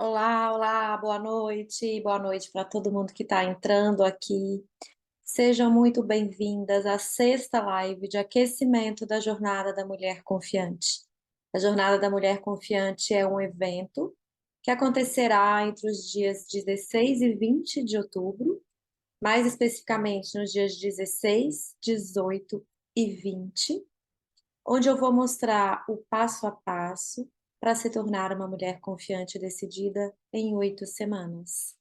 Olá, olá, boa noite para todo mundo que está entrando aqui. Sejam muito bem-vindas à sexta live de aquecimento da Jornada da Mulher Confiante. A Jornada da Mulher Confiante é um evento que acontecerá entre os dias 16 e 20 de outubro, mais especificamente nos dias 16, 18 e 20, onde eu vou mostrar o passo a passo para se tornar uma mulher confiante e decidida em 8 semanas.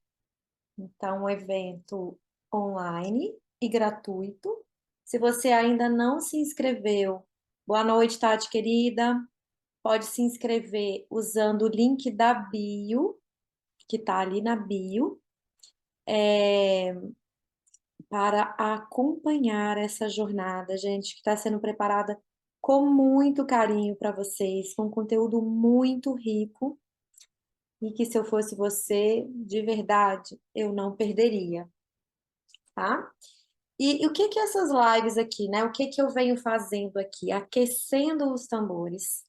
Então, um evento online e gratuito. Se você ainda não se inscreveu, boa noite, Tati querida. Pode se inscrever usando o link da bio, que está ali na bio, para acompanhar essa jornada, gente, que está sendo preparada com muito carinho para vocês, com conteúdo muito rico e que se eu fosse você, de verdade, eu não perderia, tá? E o que que essas lives aqui, né? O que que eu venho fazendo aqui? Aquecendo os tambores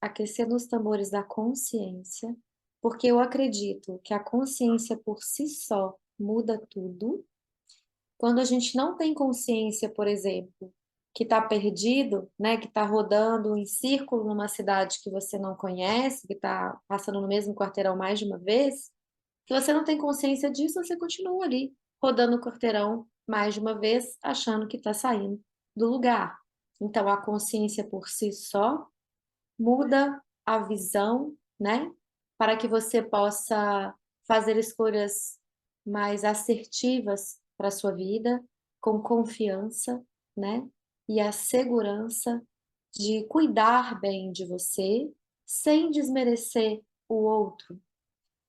da consciência, porque eu acredito que a consciência por si só muda tudo. Quando a gente não tem consciência, por exemplo, que está perdido, né, que está rodando em círculo numa cidade que você não conhece, que está passando no mesmo quarteirão mais de uma vez, se você não tem consciência disso, você continua ali, rodando o quarteirão mais de uma vez, achando que está saindo do lugar. Então, a consciência por si só muda a visão, né? Para que você possa fazer escolhas mais assertivas para a sua vida, com confiança, né? E a segurança de cuidar bem de você, sem desmerecer o outro.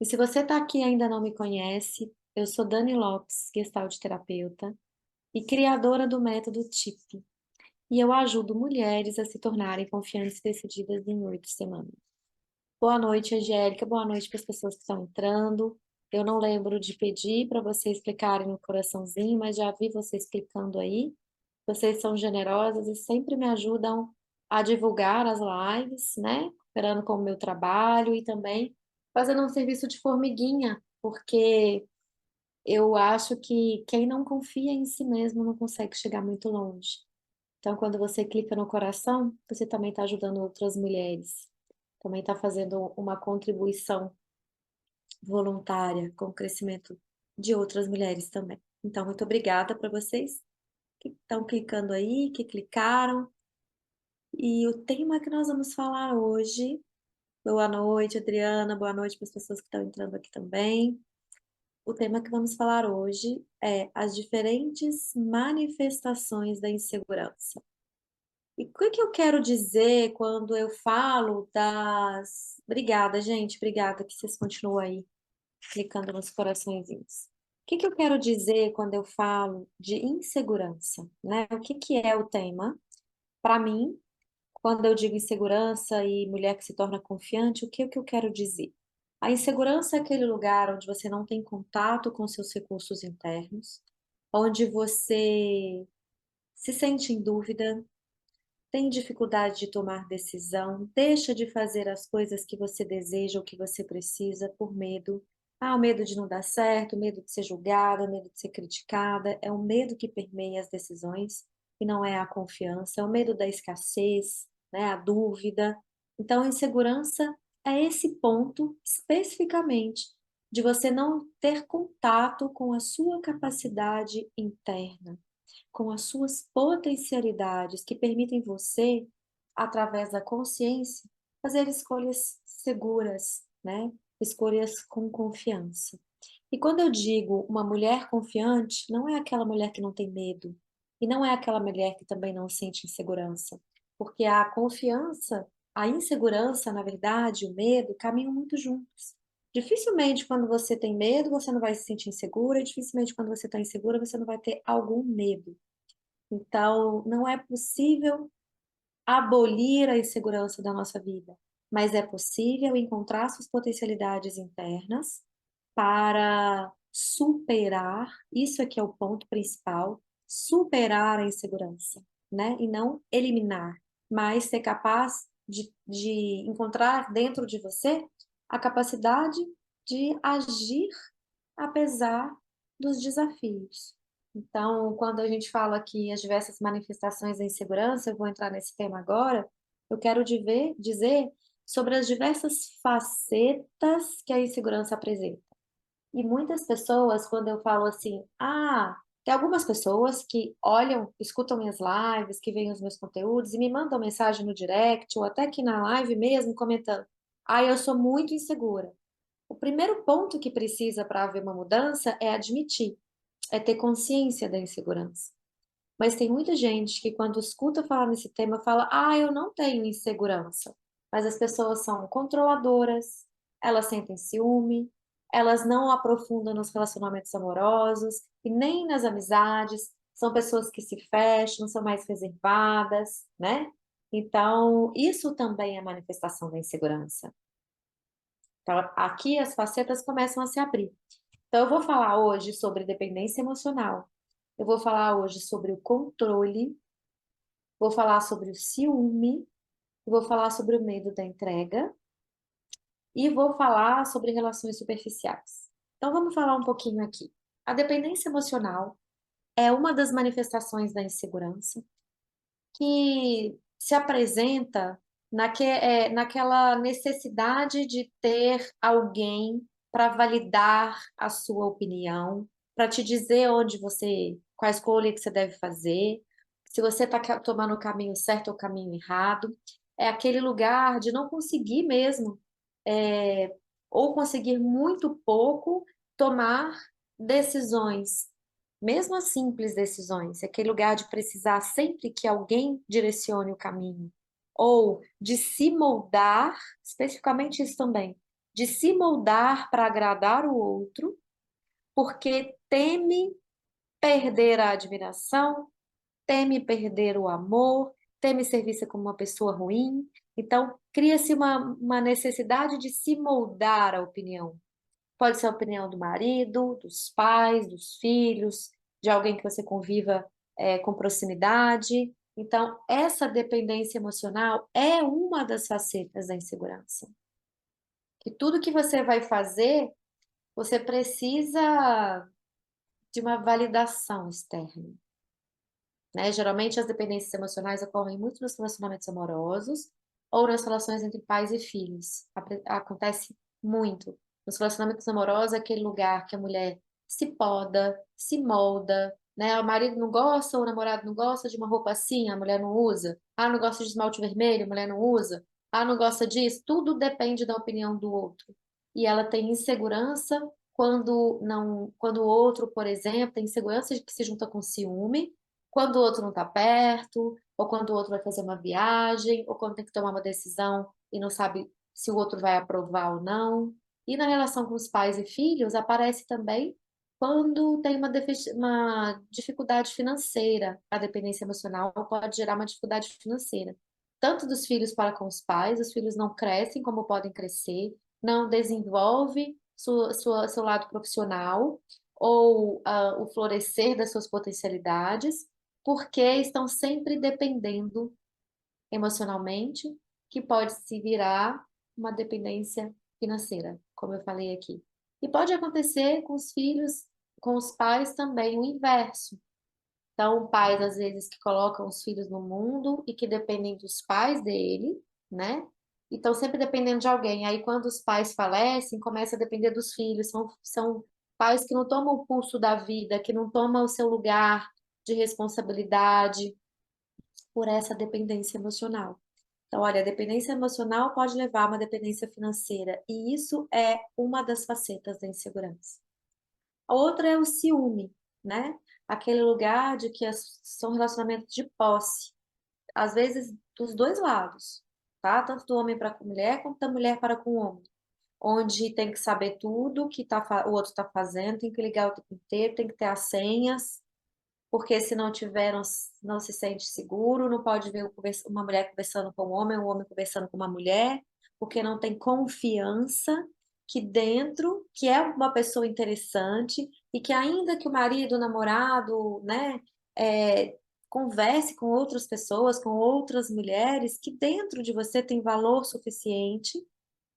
E se você está aqui e ainda não me conhece, eu sou Dani Lopes, Gestalt terapeuta e criadora do método TIP. E eu ajudo mulheres a se tornarem confiantes e decididas em 8 semanas. Boa noite, Angélica. Boa noite para as pessoas que estão entrando. Eu não lembro de pedir para vocês clicarem no coraçãozinho, mas já vi vocês clicando aí. Vocês são generosas e sempre me ajudam a divulgar as lives, né? Cooperando com o meu trabalho e também fazendo um serviço de formiguinha, porque eu acho que quem não confia em si mesmo não consegue chegar muito longe. Então, quando você clica no coração, você também está ajudando outras mulheres. Também está fazendo uma contribuição voluntária com o crescimento de outras mulheres também. Então, muito obrigada para vocês que estão clicando aí, que clicaram. E o tema que nós vamos falar hoje. Boa noite, Adriana. Boa noite para as pessoas que estão entrando aqui também. O tema que vamos falar hoje é as diferentes manifestações da insegurança. E o que que eu quero dizer quando eu falo das. Obrigada, gente, obrigada que vocês continuam aí clicando nos coraçõezinhos. O que que eu quero dizer quando eu falo de insegurança, né? O que que é o tema? Para mim, quando eu digo insegurança e mulher que se torna confiante, o que eu quero dizer? A insegurança é aquele lugar onde você não tem contato com seus recursos internos, onde você se sente em dúvida, tem dificuldade de tomar decisão, deixa de fazer as coisas que você deseja ou que você precisa por medo. Ah, o medo de não dar certo, o medo de ser julgada, o medo de ser criticada, é o medo que permeia as decisões e não é a confiança, é o medo da escassez, né, a dúvida. Então, a insegurança é esse ponto especificamente de você não ter contato com a sua capacidade interna, com as suas potencialidades que permitem você, através da consciência, fazer escolhas seguras, né? Escolhas com confiança. E quando eu digo uma mulher confiante, não é aquela mulher que não tem medo, e não é aquela mulher que também não sente insegurança, porque a confiança, a insegurança, na verdade, o medo caminham muito juntos. Dificilmente, quando você tem medo, você não vai se sentir insegura, e dificilmente, quando você está insegura, você não vai ter algum medo. Então, não é possível abolir a insegurança da nossa vida, mas é possível encontrar suas potencialidades internas para superar, isso aqui é o ponto principal, superar a insegurança, né? E não eliminar, mas ser capaz de encontrar dentro de você a capacidade de agir apesar dos desafios. Então, quando a gente fala aqui as diversas manifestações da insegurança, eu vou entrar nesse tema agora, eu quero dizer sobre as diversas facetas que a insegurança apresenta. E muitas pessoas, quando eu falo assim, tem algumas pessoas que olham, escutam minhas lives, que veem os meus conteúdos e me mandam mensagem no direct, ou até aqui na live mesmo, comentando, eu sou muito insegura. O primeiro ponto que precisa para haver uma mudança é admitir, é ter consciência da insegurança. Mas tem muita gente que, quando escuta falar nesse tema, fala: eu não tenho insegurança. Mas as pessoas são controladoras, elas sentem ciúme, elas não aprofundam nos relacionamentos amorosos e nem nas amizades. São pessoas que se fecham, são mais reservadas, né? Então, isso também é manifestação da insegurança. Então, aqui as facetas começam a se abrir. Então, eu vou falar hoje sobre dependência emocional. Eu vou falar hoje sobre o controle, vou falar sobre o ciúme, vou falar sobre o medo da entrega e vou falar sobre relações superficiais. Então, vamos falar um pouquinho aqui. A dependência emocional é uma das manifestações da insegurança que se apresenta naquela necessidade de ter alguém para validar a sua opinião, para te dizer qual a escolha que você deve fazer, se você está tomando o caminho certo ou o caminho errado. É aquele lugar de não conseguir mesmo, é, ou conseguir muito pouco, tomar decisões mesmo as simples decisões, aquele lugar de precisar sempre que alguém direcione o caminho, ou de se moldar, especificamente isso também, de se moldar para agradar o outro, porque teme perder a admiração, teme perder o amor, teme ser vista como uma pessoa ruim. Então, cria-se uma necessidade de se moldar a opinião. Pode ser a opinião do marido, dos pais, dos filhos, de alguém que você conviva com proximidade. Então, essa dependência emocional é uma das facetas da insegurança. Que tudo que você vai fazer, você precisa de uma validação externa, né? Geralmente, as dependências emocionais ocorrem muito nos relacionamentos amorosos ou nas relações entre pais e filhos. Acontece muito. Nos relacionamentos amorosos, é aquele lugar que a mulher se poda, se molda, né? O marido não gosta, ou o namorado não gosta de uma roupa assim, a mulher não usa. Não gosta de esmalte vermelho, a mulher não usa. Não gosta disso. Tudo depende da opinião do outro. E ela tem insegurança quando não, quando o outro, por exemplo, tem insegurança de que se junta com ciúme quando o outro não está perto, ou quando o outro vai fazer uma viagem, ou quando tem que tomar uma decisão e não sabe se o outro vai aprovar ou não. E na relação com os pais e filhos, aparece também quando tem uma dificuldade financeira. A dependência emocional pode gerar uma dificuldade financeira. Tanto dos filhos para com os pais, os filhos não crescem como podem crescer, não desenvolve seu lado profissional, ou o florescer das suas potencialidades, porque estão sempre dependendo emocionalmente, que pode se virar uma dependência financeira, como eu falei aqui. E pode acontecer com os filhos, com os pais também, o inverso. Então, pais, às vezes, que colocam os filhos no mundo e que dependem dos pais dele, né? E estão sempre dependendo de alguém. Aí, quando os pais falecem, começa a depender dos filhos. São pais que não tomam o pulso da vida, que não tomam o seu lugar de responsabilidade por essa dependência emocional. Então, olha, a dependência emocional pode levar a uma dependência financeira, e isso é uma das facetas da insegurança. A outra é o ciúme, né? Aquele lugar de que são relacionamentos de posse, às vezes dos dois lados, tá? Tanto do homem para com a mulher, quanto da mulher para com o homem. Onde tem que saber tudo que o outro está fazendo, tem que ligar o tempo inteiro, tem que ter as senhas, porque se não tiver, não se sente seguro, não pode ver uma mulher conversando com um homem conversando com uma mulher, porque não tem confiança que é uma pessoa interessante e que ainda que o marido, o namorado, né, converse com outras pessoas, com outras mulheres, que dentro de você tem valor suficiente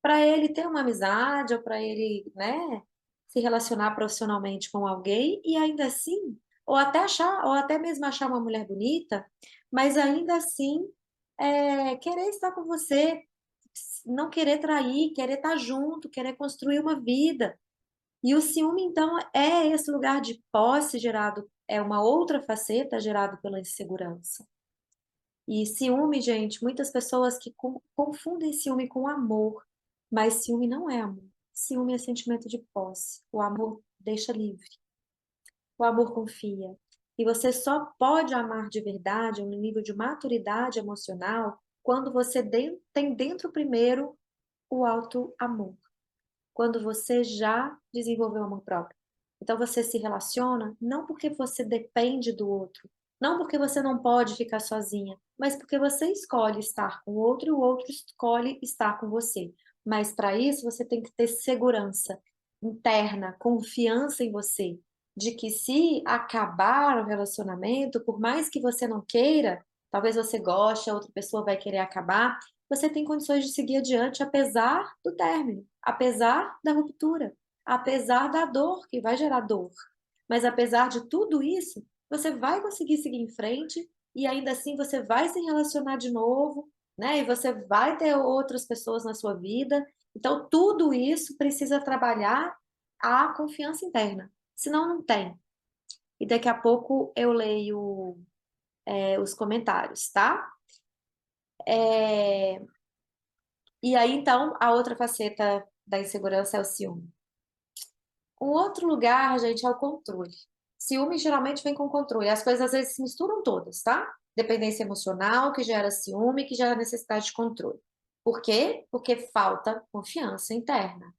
para ele ter uma amizade ou para ele, né, se relacionar profissionalmente com alguém e ainda assim, ou até achar, ou até mesmo achar uma mulher bonita, mas ainda assim querer estar com você, não querer trair, querer estar junto, querer construir uma vida. E o ciúme, então, é esse lugar de posse gerado, é uma outra faceta gerado pela insegurança. E ciúme, gente, muitas pessoas que confundem ciúme com amor, mas ciúme não é amor. Ciúme é sentimento de posse. O amor deixa livre. O amor confia. E você só pode amar de verdade, no nível de maturidade emocional, quando você tem dentro primeiro o auto-amor. Quando você já desenvolveu amor próprio. Então você se relaciona não porque você depende do outro, não porque você não pode ficar sozinha, mas porque você escolhe estar com o outro e o outro escolhe estar com você. Mas para isso você tem que ter segurança interna, confiança em você, de que se acabar o relacionamento, por mais que você não queira, talvez você goste, a outra pessoa vai querer acabar, você tem condições de seguir adiante apesar do término, apesar da ruptura, apesar da dor, que vai gerar dor. Mas apesar de tudo isso, você vai conseguir seguir em frente e ainda assim você vai se relacionar de novo, né? E você vai ter outras pessoas na sua vida. Então, tudo isso precisa trabalhar a confiança interna. Senão, não tem. E daqui a pouco eu leio os comentários, tá? É, E aí, então, a outra faceta da insegurança é o ciúme. Um outro lugar, gente, é o controle. Ciúme geralmente vem com controle. As coisas às vezes se misturam todas, tá? Dependência emocional, que gera ciúme, que gera necessidade de controle. Por quê? Porque falta confiança interna.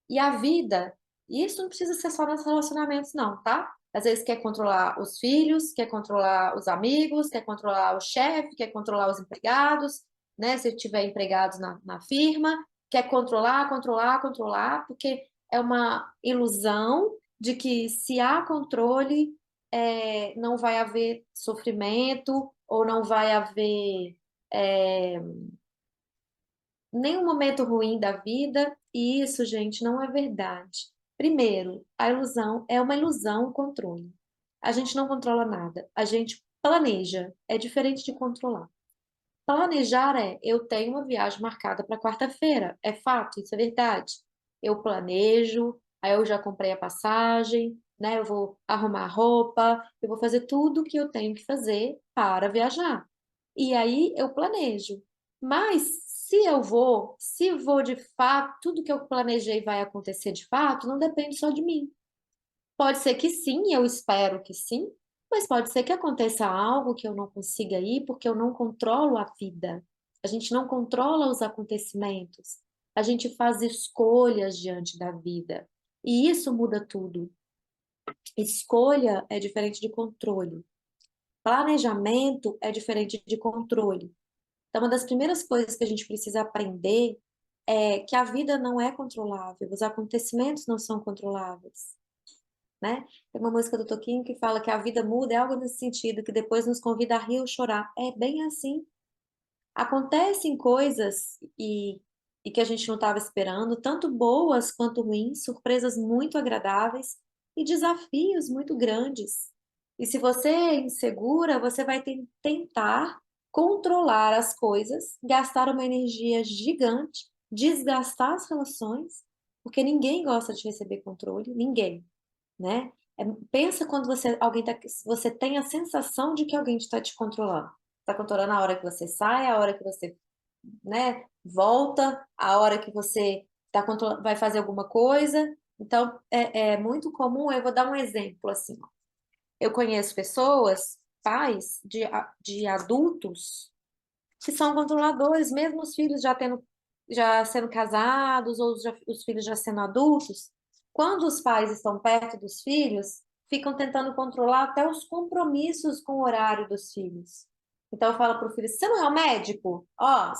E a vida, e isso não precisa ser só nos relacionamentos, não, tá? Às vezes quer controlar os filhos, quer controlar os amigos, quer controlar o chefe, quer controlar os empregados, né? Se tiver empregados na firma, quer controlar, controlar, controlar, porque é uma ilusão de que se há controle, não vai haver sofrimento ou não vai haver é, nenhum momento ruim da vida, e isso, gente, não é verdade. Primeiro, a ilusão é uma ilusão, o controle. A gente não controla nada, a gente planeja, é diferente de controlar. Planejar eu tenho uma viagem marcada para quarta-feira, é fato, isso é verdade. Eu planejo, aí eu já comprei a passagem, né? Eu vou arrumar a roupa, eu vou fazer tudo o que eu tenho que fazer para viajar. E aí eu planejo. Mas se vou de fato, tudo que eu planejei vai acontecer de fato, não depende só de mim. Pode ser que sim, eu espero que sim, mas pode ser que aconteça algo que eu não consiga ir, porque eu não controlo a vida. A gente não controla os acontecimentos. A gente faz escolhas diante da vida. E isso muda tudo. Escolha é diferente de controle. Planejamento é diferente de controle. Então, uma das primeiras coisas que a gente precisa aprender é que a vida não é controlável, os acontecimentos não são controláveis, né? Tem uma música do Toquinho que fala que a vida muda, é algo nesse sentido, que depois nos convida a rir ou chorar. É bem assim. Acontecem coisas e que a gente não estava esperando, tanto boas quanto ruins, surpresas muito agradáveis e desafios muito grandes. E se você é insegura, você vai tentar controlar as coisas, gastar uma energia gigante, desgastar as relações, porque ninguém gosta de receber controle, ninguém, né? Pensa quando você tem a sensação de que alguém está te controlando. Está controlando a hora que você sai, a hora que você, né, volta, a hora que você vai fazer alguma coisa. Então, é muito comum, eu vou dar um exemplo assim. Ó. Eu conheço pessoas, pais de adultos, que são controladores, mesmo os filhos já sendo casados, ou os filhos já sendo adultos, quando os pais estão perto dos filhos, ficam tentando controlar até os compromissos com o horário dos filhos. Então eu falo para o filho, você não é o médico? Ó,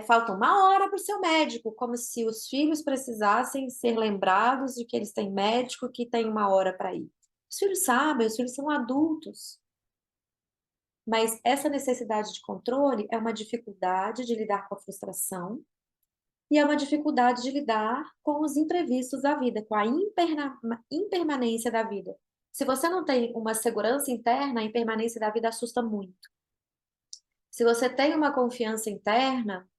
falta uma hora para o seu médico, como se os filhos precisassem ser lembrados de que eles têm médico que tem uma hora para ir. Os filhos sabem, os filhos são adultos. Mas essa necessidade de controle é uma dificuldade de lidar com a frustração e é uma dificuldade de lidar com os imprevistos da vida, com a impermanência da vida. Se você não tem uma segurança interna, a impermanência da vida assusta muito. Se você tem uma confiança interna,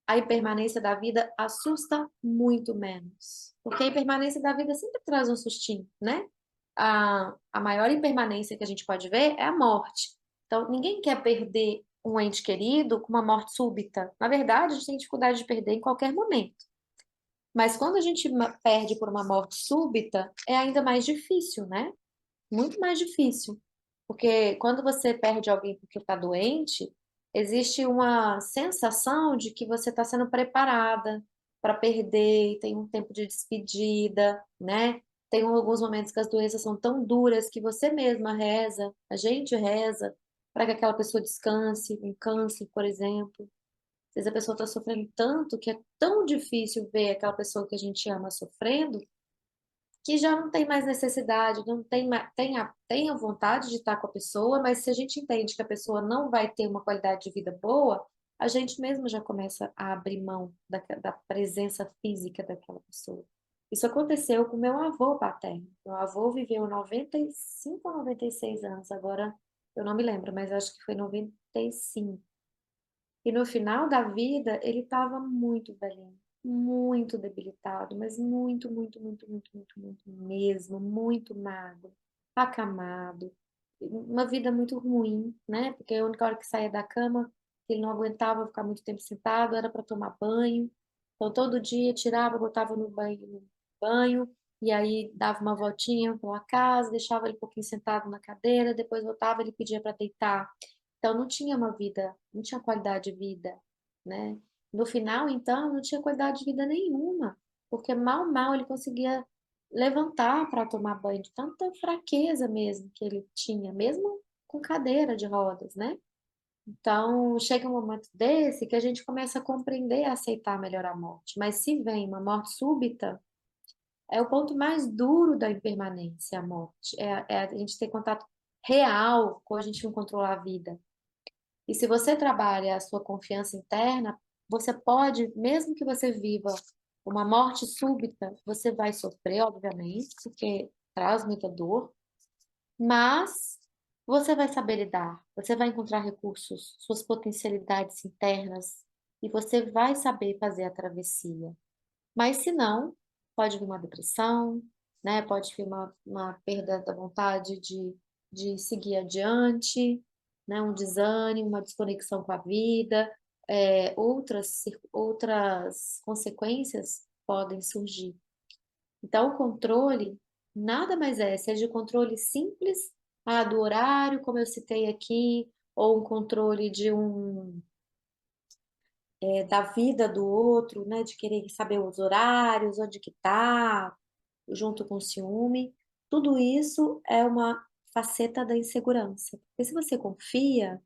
a impermanência da vida assusta muito menos. Porque a impermanência da vida sempre traz um sustinho, né? A maior impermanência que a gente pode ver é a morte. Então, ninguém quer perder um ente querido com uma morte súbita. Na verdade, a gente tem dificuldade de perder em qualquer momento. Mas quando a gente perde por uma morte súbita, é ainda mais difícil, né? Muito mais difícil. Porque quando você perde alguém porque está doente, existe uma sensação de que você está sendo preparada para perder, tem um tempo de despedida, né? Tem alguns momentos que as doenças são tão duras que você mesma reza, a gente reza, para que aquela pessoa descanse, um câncer, por exemplo. Às vezes a pessoa está sofrendo tanto que é tão difícil ver aquela pessoa que a gente ama sofrendo, que já não tem mais necessidade, não tem, tem a vontade de estar com a pessoa, mas se a gente entende que a pessoa não vai ter uma qualidade de vida boa, a gente mesmo já começa a abrir mão da presença física daquela pessoa. Isso aconteceu com meu avô paterno. Meu avô viveu 95 ou 96 anos, agora eu não me lembro, mas acho que foi 95. E no final da vida, ele estava muito velhinho, muito debilitado, mas muito, muito, muito, muito, muito, muito mesmo, muito magro, acamado. Uma vida muito ruim, né? Porque a única hora que saía da cama, ele não aguentava ficar muito tempo sentado, era para tomar banho. Então, todo dia tirava, botava no banho, e aí dava uma voltinha pela casa, deixava ele um pouquinho sentado na cadeira, depois voltava, ele pedia para deitar. Então não tinha uma vida, não tinha qualidade de vida, né? No final, então, não tinha qualidade de vida nenhuma, porque mal, mal ele conseguia levantar para tomar banho, de tanta fraqueza mesmo que ele tinha, mesmo com cadeira de rodas, né? Então, chega um momento desse que a gente começa a compreender e aceitar melhor a morte. Mas se vem uma morte súbita, é o ponto mais duro da impermanência, a morte. É a gente ter contato real com a gente não controlar a vida. E se você trabalha a sua confiança interna, você pode, mesmo que você viva uma morte súbita, você vai sofrer, obviamente, porque traz muita dor, mas você vai saber lidar, você vai encontrar recursos, suas potencialidades internas, e você vai saber fazer a travessia. Mas se não, pode vir uma depressão, né? Pode vir uma perda da vontade de seguir adiante, né? Um desânimo, uma desconexão com a vida, outras consequências podem surgir. Então, o controle nada mais é, seja o controle simples, do horário, como eu citei aqui, ou um controle da vida do outro, né, de querer saber os horários, onde que tá, junto com o ciúme. Tudo isso é uma faceta da insegurança. Porque se você confia,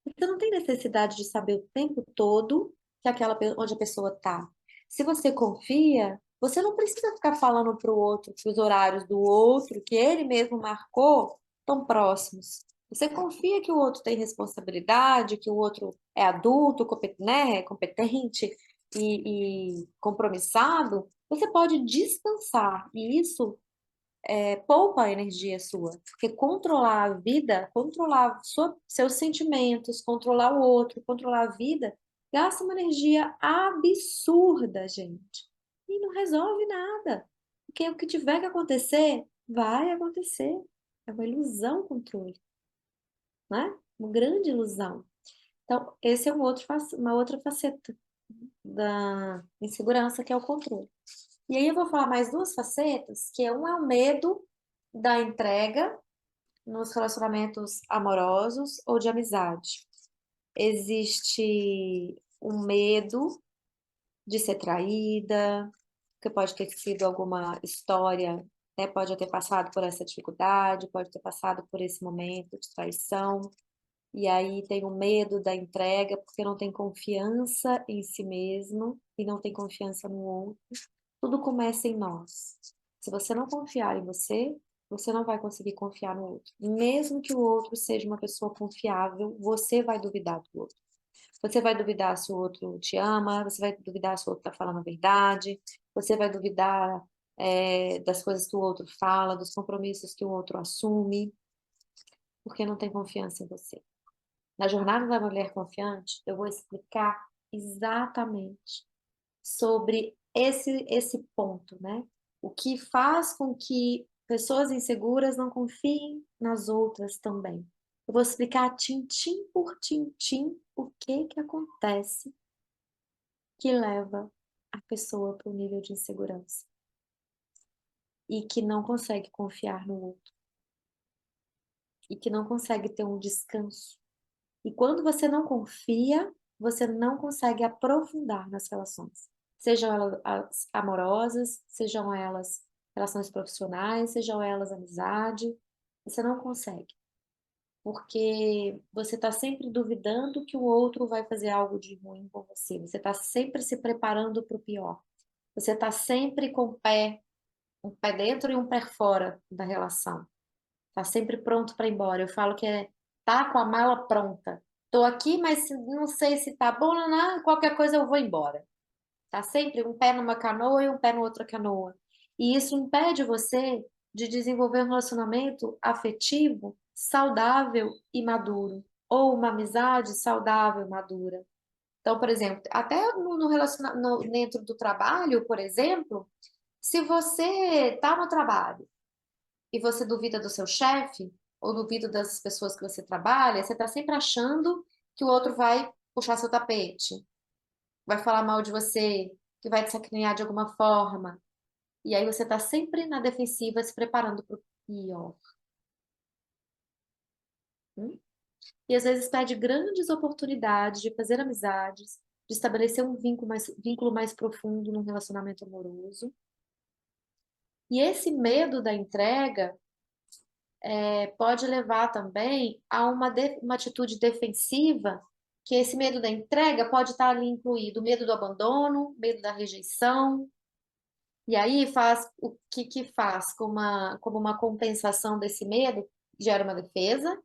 você não tem necessidade de saber o tempo todo que onde a pessoa está. Se você confia, você não precisa ficar falando para o outro que os horários do outro, que ele mesmo marcou, estão próximos. Você confia que o outro tem responsabilidade, que o outro é adulto, né, competente e compromissado, você pode descansar. E isso poupa a energia sua, porque controlar a vida, controlar seus sentimentos, controlar o outro, controlar a vida, gasta uma energia absurda, gente. E não resolve nada. Porque o que tiver que acontecer, vai acontecer. É uma ilusão o controle, né? Uma grande ilusão. Então, esse é uma outra faceta da insegurança, que é o controle. E aí eu vou falar mais duas facetas, que um é o medo da entrega nos relacionamentos amorosos ou de amizade. Existe um medo de ser traída, que pode ter sido alguma história, né? Pode ter passado por essa dificuldade, pode ter passado por esse momento de traição. E aí tem o medo da entrega, porque não tem confiança em si mesmo e não tem confiança no outro. Tudo começa em nós. Se você não confiar em você, você não vai conseguir confiar no outro. Mesmo que o outro seja uma pessoa confiável, você vai duvidar do outro. Você vai duvidar se o outro te ama, você vai duvidar se o outro está falando a verdade, você vai duvidar das coisas que o outro fala, dos compromissos que o outro assume, porque não tem confiança em você. Na jornada da mulher confiante, eu vou explicar exatamente sobre esse ponto, né? O que faz com que pessoas inseguras não confiem nas outras também. Eu vou explicar tintim por tintim o que que acontece que leva a pessoa para o nível de insegurança e que não consegue confiar no outro e que não consegue ter um descanso. E quando você não confia, você não consegue aprofundar nas relações. Sejam elas amorosas, sejam elas relações profissionais, sejam elas amizade, você não consegue. Porque você está sempre duvidando que o outro vai fazer algo de ruim com você. Você está sempre se preparando para o pior. Você está sempre com um pé dentro e um pé fora da relação. Tá sempre pronto para ir embora. Eu falo que tá com a mala pronta. Tô aqui, mas não sei se tá bom ou não, qualquer coisa eu vou embora. Tá sempre um pé numa canoa e um pé na outra canoa. E isso impede você de desenvolver um relacionamento afetivo, saudável e maduro, ou uma amizade saudável e madura. Então, por exemplo, até no relacionamento dentro do trabalho, por exemplo, se você tá no trabalho e você duvida do seu chefe, ou duvida das pessoas que você trabalha, você está sempre achando que o outro vai puxar seu tapete, vai falar mal de você, que vai te sacanear de alguma forma. E aí você está sempre na defensiva, se preparando para o pior. Hum? E às vezes perde grandes oportunidades de fazer amizades, de estabelecer um vínculo mais profundo num relacionamento amoroso. E esse medo da entrega pode levar também a uma atitude defensiva, que esse medo da entrega pode estar ali incluído o medo do abandono, medo da rejeição, e aí faz o que faz como uma compensação desse medo, gera uma defesa,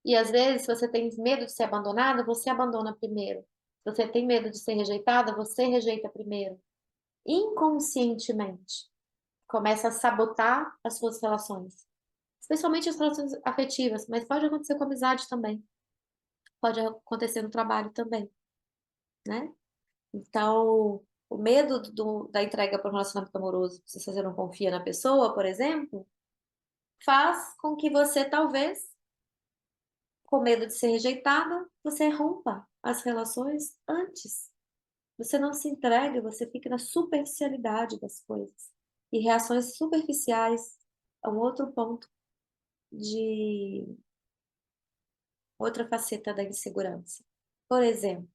e às vezes, se você tem medo de ser abandonada, você abandona primeiro. Se você tem medo de ser rejeitada, você rejeita primeiro. Inconscientemente, começa a sabotar as suas relações. Especialmente as relações afetivas, mas pode acontecer com amizade também. Pode acontecer no trabalho também, né? Então, o medo da entrega para um relacionamento amoroso, se você não confia na pessoa, por exemplo, faz com que você, talvez, com medo de ser rejeitada, você rompa as relações antes. Você não se entrega, você fica na superficialidade das coisas. E reações superficiais é um outro ponto de outra faceta da insegurança. Por exemplo,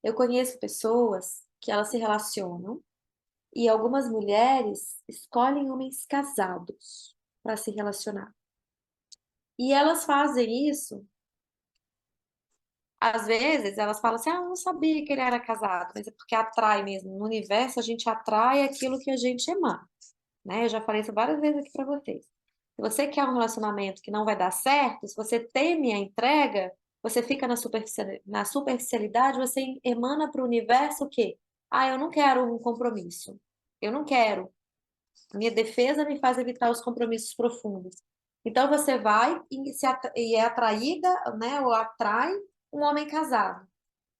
eu conheço pessoas que elas se relacionam e algumas mulheres escolhem homens casados para se relacionar. E elas fazem isso, às vezes elas falam assim: "Ah, eu não sabia que ele era casado", mas é porque atrai mesmo. No universo a gente atrai aquilo que a gente emana, né? Eu já falei isso várias vezes aqui para vocês. Se você quer um relacionamento que não vai dar certo, se você teme a entrega, você fica na superficialidade, você emana para o universo o quê? Ah, eu não quero um compromisso. Eu não quero. A minha defesa me faz evitar os compromissos profundos. Então você vai e é atraída, né, ou atrai um homem casado.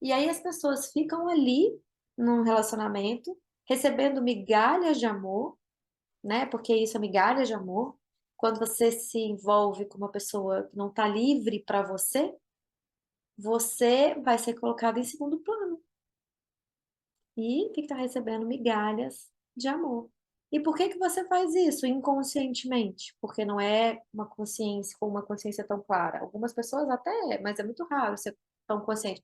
E aí as pessoas ficam ali num relacionamento, recebendo migalhas de amor, né? Porque isso é migalha de amor. Quando você se envolve com uma pessoa que não está livre para você, você vai ser colocado em segundo plano e fica recebendo migalhas de amor. E por que que você faz isso inconscientemente? Porque não é uma consciência com uma consciência tão clara. Algumas pessoas até, mas é muito raro ser tão consciente.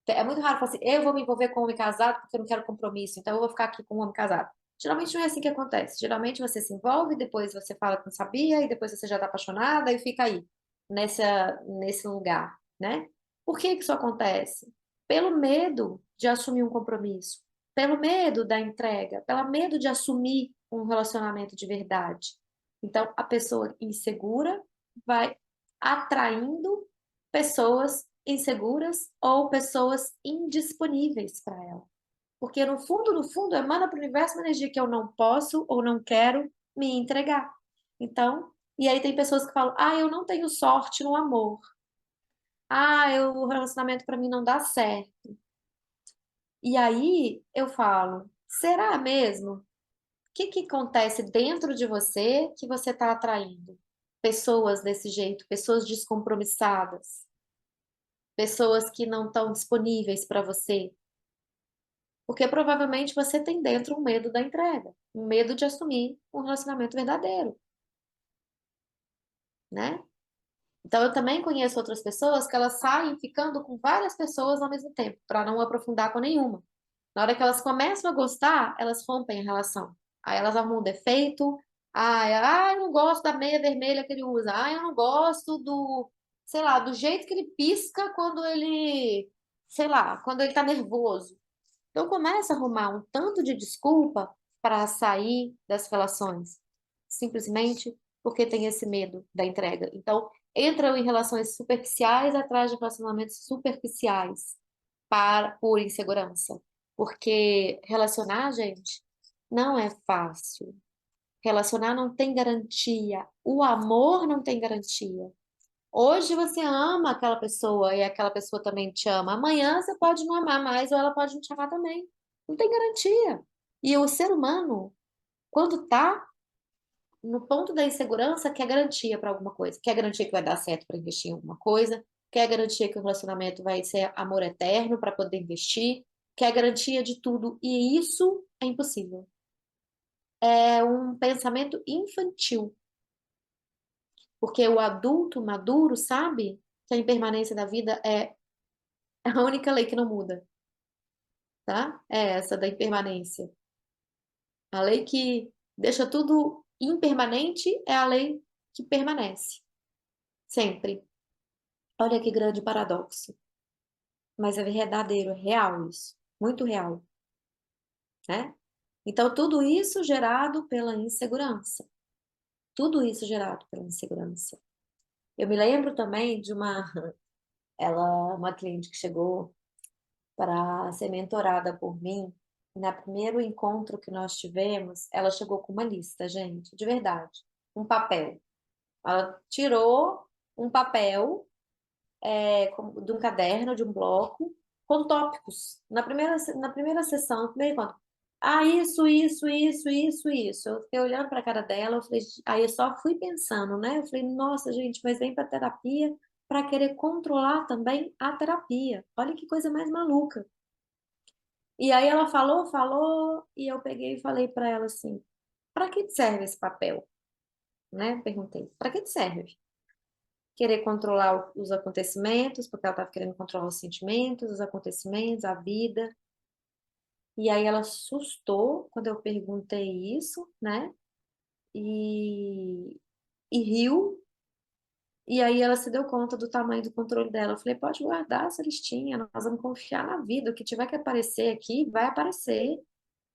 É muito raro falar assim, eu vou me envolver com um homem casado porque eu não quero compromisso, então eu vou ficar aqui com um homem casado. Geralmente não é assim que acontece. Geralmente você se envolve, depois você fala que não sabia, e depois você já está apaixonada e fica aí, nesse lugar, né? Por que que isso acontece? Pelo medo de assumir um compromisso, pelo medo da entrega, pelo medo de assumir um relacionamento de verdade. Então, a pessoa insegura vai atraindo pessoas inseguras ou pessoas indisponíveis para ela. Porque no fundo, emana para o universo uma energia que eu não posso ou não quero me entregar. Então, e aí tem pessoas que falam: ah, eu não tenho sorte no amor. Ah, o relacionamento para mim não dá certo. E aí eu falo: será mesmo? O que que acontece dentro de você que você está atraindo? Pessoas desse jeito, pessoas descompromissadas, pessoas que não estão disponíveis para você. Porque provavelmente você tem dentro um medo da entrega, um medo de assumir um relacionamento verdadeiro, né? Então eu também conheço outras pessoas que elas saem ficando com várias pessoas ao mesmo tempo, para não aprofundar com nenhuma. Na hora que elas começam a gostar, elas rompem a relação. Aí elas arrumam um defeito. Eu não gosto da meia vermelha que ele usa. Eu não gosto do, sei lá, do jeito que ele pisca quando ele, sei lá, quando ele tá nervoso. Então começa a arrumar um tanto de desculpa para sair das relações, simplesmente porque tem esse medo da entrega. Então entram em relações superficiais atrás de relacionamentos superficiais por insegurança. Porque relacionar, gente, não é fácil. Relacionar não tem garantia. O amor não tem garantia. Hoje você ama aquela pessoa e aquela pessoa também te ama. Amanhã você pode não amar mais ou ela pode não te amar também. Não tem garantia. E o ser humano, quando tá no ponto da insegurança, quer garantia para alguma coisa. Quer garantia que vai dar certo para investir em alguma coisa. Quer garantia que o relacionamento vai ser amor eterno para poder investir. Quer garantia de tudo. E isso é impossível. É um pensamento infantil. Porque o adulto maduro sabe que a impermanência da vida é a única lei que não muda, tá? É essa da impermanência. A lei que deixa tudo impermanente é a lei que permanece, sempre. Olha que grande paradoxo. Mas é verdadeiro, é real isso. Muito real, né? Então, tudo isso gerado pela insegurança. Tudo isso gerado pela insegurança. Eu me lembro também de uma cliente que chegou para ser mentorada por mim. No primeiro encontro que nós tivemos, ela chegou com uma lista, gente, de verdade, um papel. Ela tirou um papel de um caderno, de um bloco, com tópicos. Na primeira sessão, no primeiro encontro. Isso. Eu fiquei olhando para a cara dela, eu falei, aí eu só fui pensando, né? Eu falei, nossa, gente, mas vem para terapia para querer controlar também a terapia. Olha que coisa mais maluca. E aí ela falou, e eu peguei e falei para ela assim: para que te serve esse papel? Né? Perguntei: para que te serve? Querer controlar os acontecimentos, porque ela estava querendo controlar os sentimentos, os acontecimentos, a vida. E aí ela assustou quando eu perguntei isso, né? E, e riu. E aí ela se deu conta do tamanho do controle dela. Eu falei: pode guardar essa listinha, nós vamos confiar na vida. O que tiver que aparecer aqui, vai aparecer.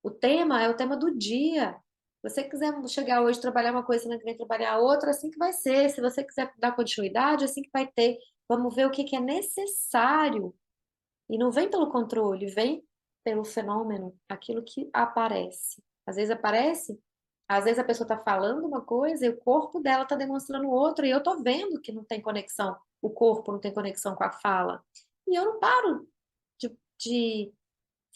O tema é o tema do dia. Se você quiser chegar hoje e trabalhar uma coisa, semana que vem trabalhar outra, assim que vai ser. Se você quiser dar continuidade, assim que vai ter. Vamos ver o que que é necessário. E não vem pelo controle, vem pelo fenômeno, aquilo que aparece. Às vezes aparece, às vezes a pessoa está falando uma coisa e o corpo dela está demonstrando outra, e eu estou vendo que não tem conexão, o corpo não tem conexão com a fala. E eu não paro de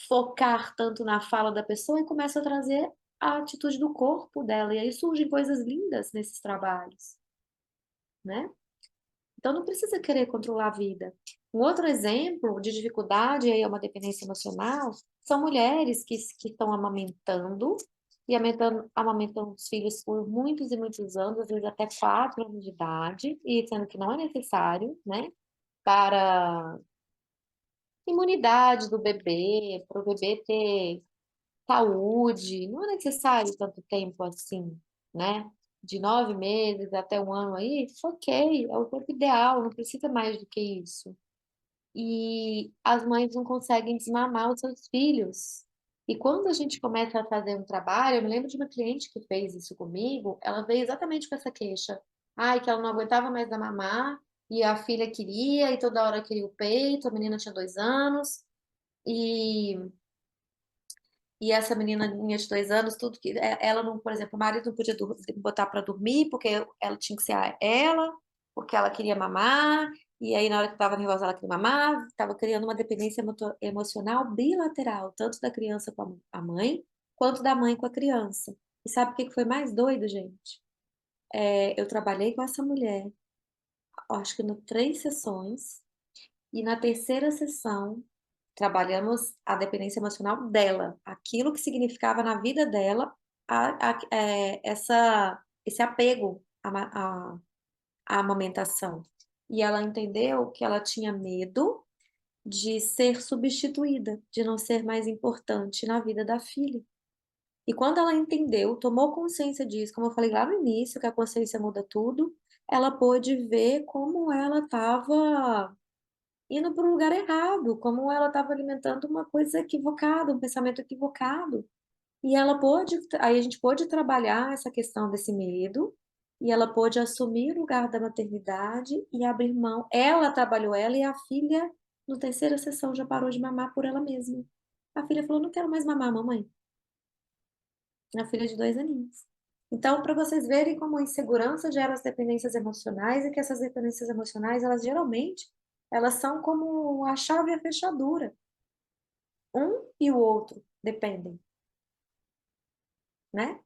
focar tanto na fala da pessoa e começo a trazer a atitude do corpo dela. E aí surgem coisas lindas nesses trabalhos, né? Então não precisa querer controlar a vida. Um outro exemplo de dificuldade, aí é uma dependência emocional, são mulheres que estão amamentando e amamentando os filhos por muitos e muitos anos, às vezes até 4 anos de idade, e sendo que não é necessário, né? Para imunidade do bebê, para o bebê ter saúde, não é necessário tanto tempo assim, né? De 9 meses até um ano aí, ok, é o tempo ideal, não precisa mais do que isso. E as mães não conseguem desmamar os seus filhos. E quando a gente começa a fazer um trabalho, eu me lembro de uma cliente que fez isso comigo, ela veio exatamente com essa queixa. Ai, que ela não aguentava mais dar mamar, E a filha queria, e toda hora queria o peito, a menina tinha 2 anos, e, e essa menininha de 2 anos, tudo que ela não, por exemplo, o marido não podia botar para dormir, porque ela tinha que ser ela, porque ela queria mamar, e aí na hora que estava nervosa ela queria mamar, estava criando uma dependência emocional bilateral, tanto da criança com a mãe, quanto da mãe com a criança. E sabe o que que foi mais doido, gente? Eu trabalhei com essa mulher, acho que 3 sessões, e na terceira sessão, trabalhamos a dependência emocional dela, aquilo que significava na vida dela esse apego à amamentação. E ela entendeu que ela tinha medo de ser substituída, de não ser mais importante na vida da filha. E quando ela entendeu, tomou consciência disso, como eu falei lá no início, que a consciência muda tudo, ela pôde ver como ela estava indo para o lugar errado, como ela estava alimentando uma coisa equivocada, um pensamento equivocado. E ela pôde, aí a gente pôde trabalhar essa questão desse medo, e ela pôde assumir o lugar da maternidade e abrir mão. Ela trabalhou ela e a filha, na terceira sessão, já parou de mamar por ela mesma. A filha falou: não quero mais mamar, mamãe. A filha de 2 aninhos. Então, para vocês verem como a insegurança gera as dependências emocionais e que essas dependências emocionais, elas geralmente, elas são como a chave e a fechadura. Um e o outro dependem, né?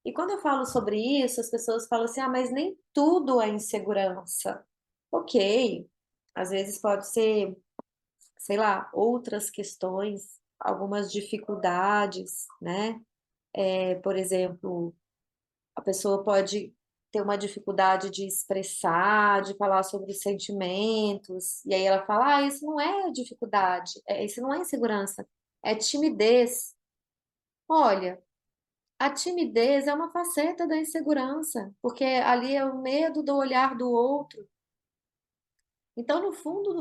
E quando eu falo sobre isso, as pessoas falam assim: ah, mas nem tudo é insegurança. Ok, às vezes pode ser, sei lá, outras questões, algumas dificuldades, né? Por exemplo, a pessoa pode ter uma dificuldade de expressar, de falar sobre os sentimentos, e aí ela fala: ah, isso não é dificuldade, isso não é insegurança, é timidez. Olha, a timidez é uma faceta da insegurança, porque ali é o medo do olhar do outro. Então, no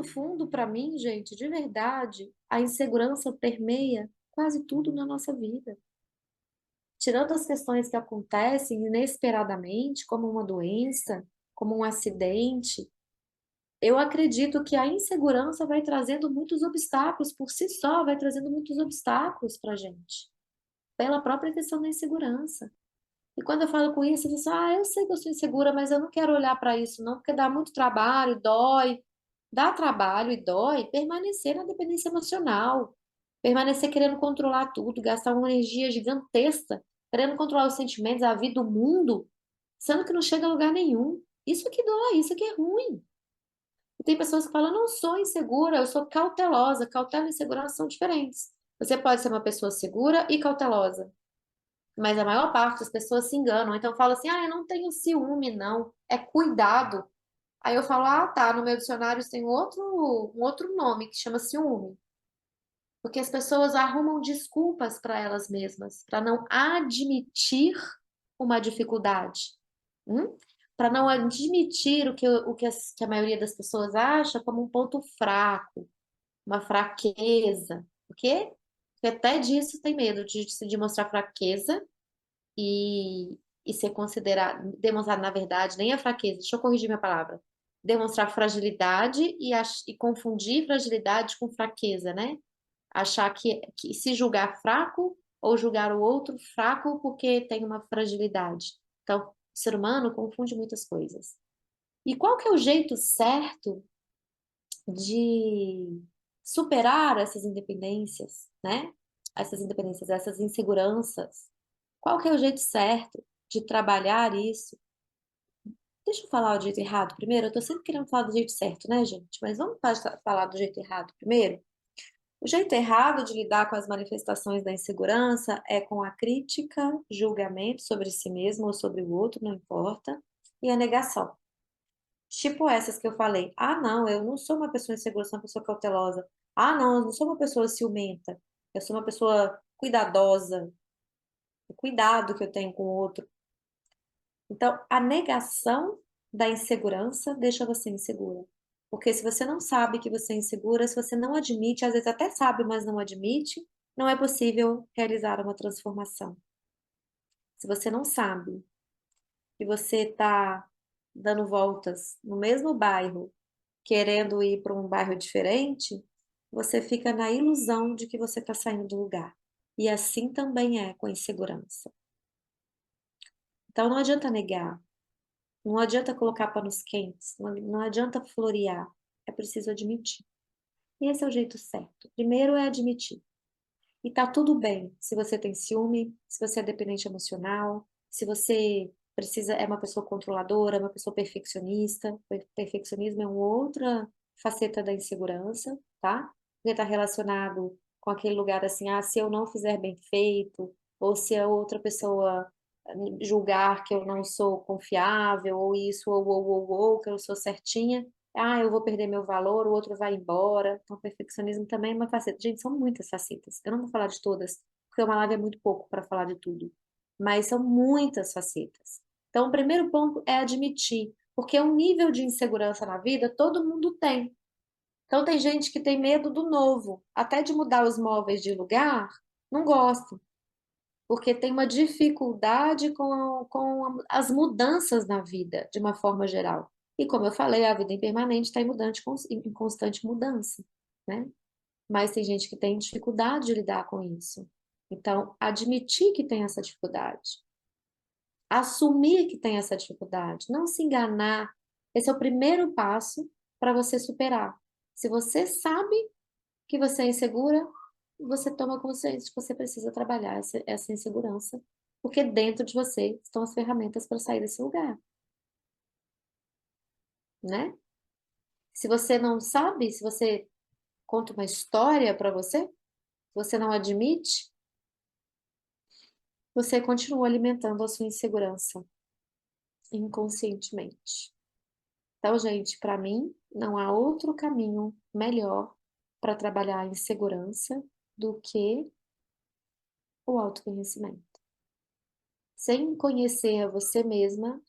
fundo, para mim, gente, de verdade, a insegurança permeia quase tudo na nossa vida. Tirando as questões que acontecem inesperadamente, como uma doença, como um acidente, eu acredito que a insegurança vai trazendo muitos obstáculos, por si só, vai trazendo muitos obstáculos para a gente, pela própria questão da insegurança. E quando eu falo com isso, eu falo assim: ah, eu sei que eu sou insegura, mas eu não quero olhar para isso, não, porque dá muito trabalho, dói. Dá trabalho e dói permanecer na dependência emocional, permanecer querendo controlar tudo, gastar uma energia gigantesca, querendo controlar os sentimentos, a vida, o mundo, sendo que não chega a lugar nenhum. Isso que dói, isso que é ruim. E tem pessoas que falam: eu não sou insegura, eu sou cautelosa. Cautela e insegurança são diferentes. Você pode ser uma pessoa segura e cautelosa. Mas a maior parte das pessoas se enganam. Então fala assim: ah, eu não tenho ciúme, não. É cuidado. Aí eu falo: ah, tá, no meu dicionário tem um outro nome que chama ciúme. Porque as pessoas arrumam desculpas para elas mesmas, para não admitir uma dificuldade. Para não admitir que a maioria das pessoas acha como um ponto fraco, uma fraqueza. Por quê? Porque até disso tem medo, de mostrar fraqueza e ser considerado, demonstrar, na verdade, nem a fraqueza, deixa eu corrigir minha palavra, demonstrar fragilidade e confundir fragilidade com fraqueza, né? Achar que se julgar fraco ou julgar o outro fraco porque tem uma fragilidade. Então, o ser humano confunde muitas coisas. E qual que é o jeito certo de superar essas independências, né? Essas independências, essas inseguranças. Qual que é o jeito certo de trabalhar isso? Deixa eu falar o jeito errado primeiro. Eu tô sempre querendo falar do jeito certo, né, gente? Mas vamos falar do jeito errado primeiro? O jeito errado de lidar com as manifestações da insegurança é com a crítica, julgamento sobre si mesmo ou sobre o outro, não importa, e a negação. Tipo essas que eu falei: ah, não, eu não sou uma pessoa insegura, eu sou uma pessoa cautelosa. Ah, não, eu não sou uma pessoa ciumenta, eu sou uma pessoa cuidadosa, o cuidado que eu tenho com o outro. Então, a negação da insegurança deixa você insegura. Porque se você não sabe que você é insegura, se você não admite, às vezes até sabe, mas não admite, não é possível realizar uma transformação. Se você não sabe que você está dando voltas no mesmo bairro, querendo ir para um bairro diferente, você fica na ilusão de que você está saindo do lugar. E assim também é com a insegurança. Então não adianta negar, não adianta colocar panos quentes, não adianta florear, é preciso admitir. E esse é o jeito certo. Primeiro é admitir. E tá tudo bem se você tem ciúme, se você é dependente emocional, se você precisa, é uma pessoa controladora, uma pessoa perfeccionista. Perfeccionismo é uma outra faceta da insegurança, tá? Porque tá relacionado com aquele lugar assim, ah, se eu não fizer bem feito, ou se a outra pessoa julgar que eu não sou confiável, ou isso, ou, que eu sou certinha, ah, eu vou perder meu valor, o outro vai embora. Então, o perfeccionismo também é uma faceta. Gente, são muitas facetas. Eu não vou falar de todas, porque uma live é muito pouco para falar de tudo. Mas são muitas facetas. Então, o primeiro ponto é admitir, porque um nível de insegurança na vida todo mundo tem. Então, tem gente que tem medo do novo, até de mudar os móveis de lugar, não gosta, porque tem uma dificuldade com as mudanças na vida, de uma forma geral. E como eu falei, a vida impermanente está em constante mudança, né? Mas tem gente que tem dificuldade de lidar com isso. Então, admitir que tem essa dificuldade, assumir que tem essa dificuldade, não se enganar, esse é o primeiro passo para você superar. Se você sabe que você é insegura, você toma consciência de que você precisa trabalhar essa insegurança, porque dentro de você estão as ferramentas para sair desse lugar, né? Se você não sabe, se você conta uma história para você, você não admite, você continua alimentando a sua insegurança inconscientemente. Então, gente, para mim, não há outro caminho melhor para trabalhar a insegurança do que o autoconhecimento. Sem conhecer a você mesma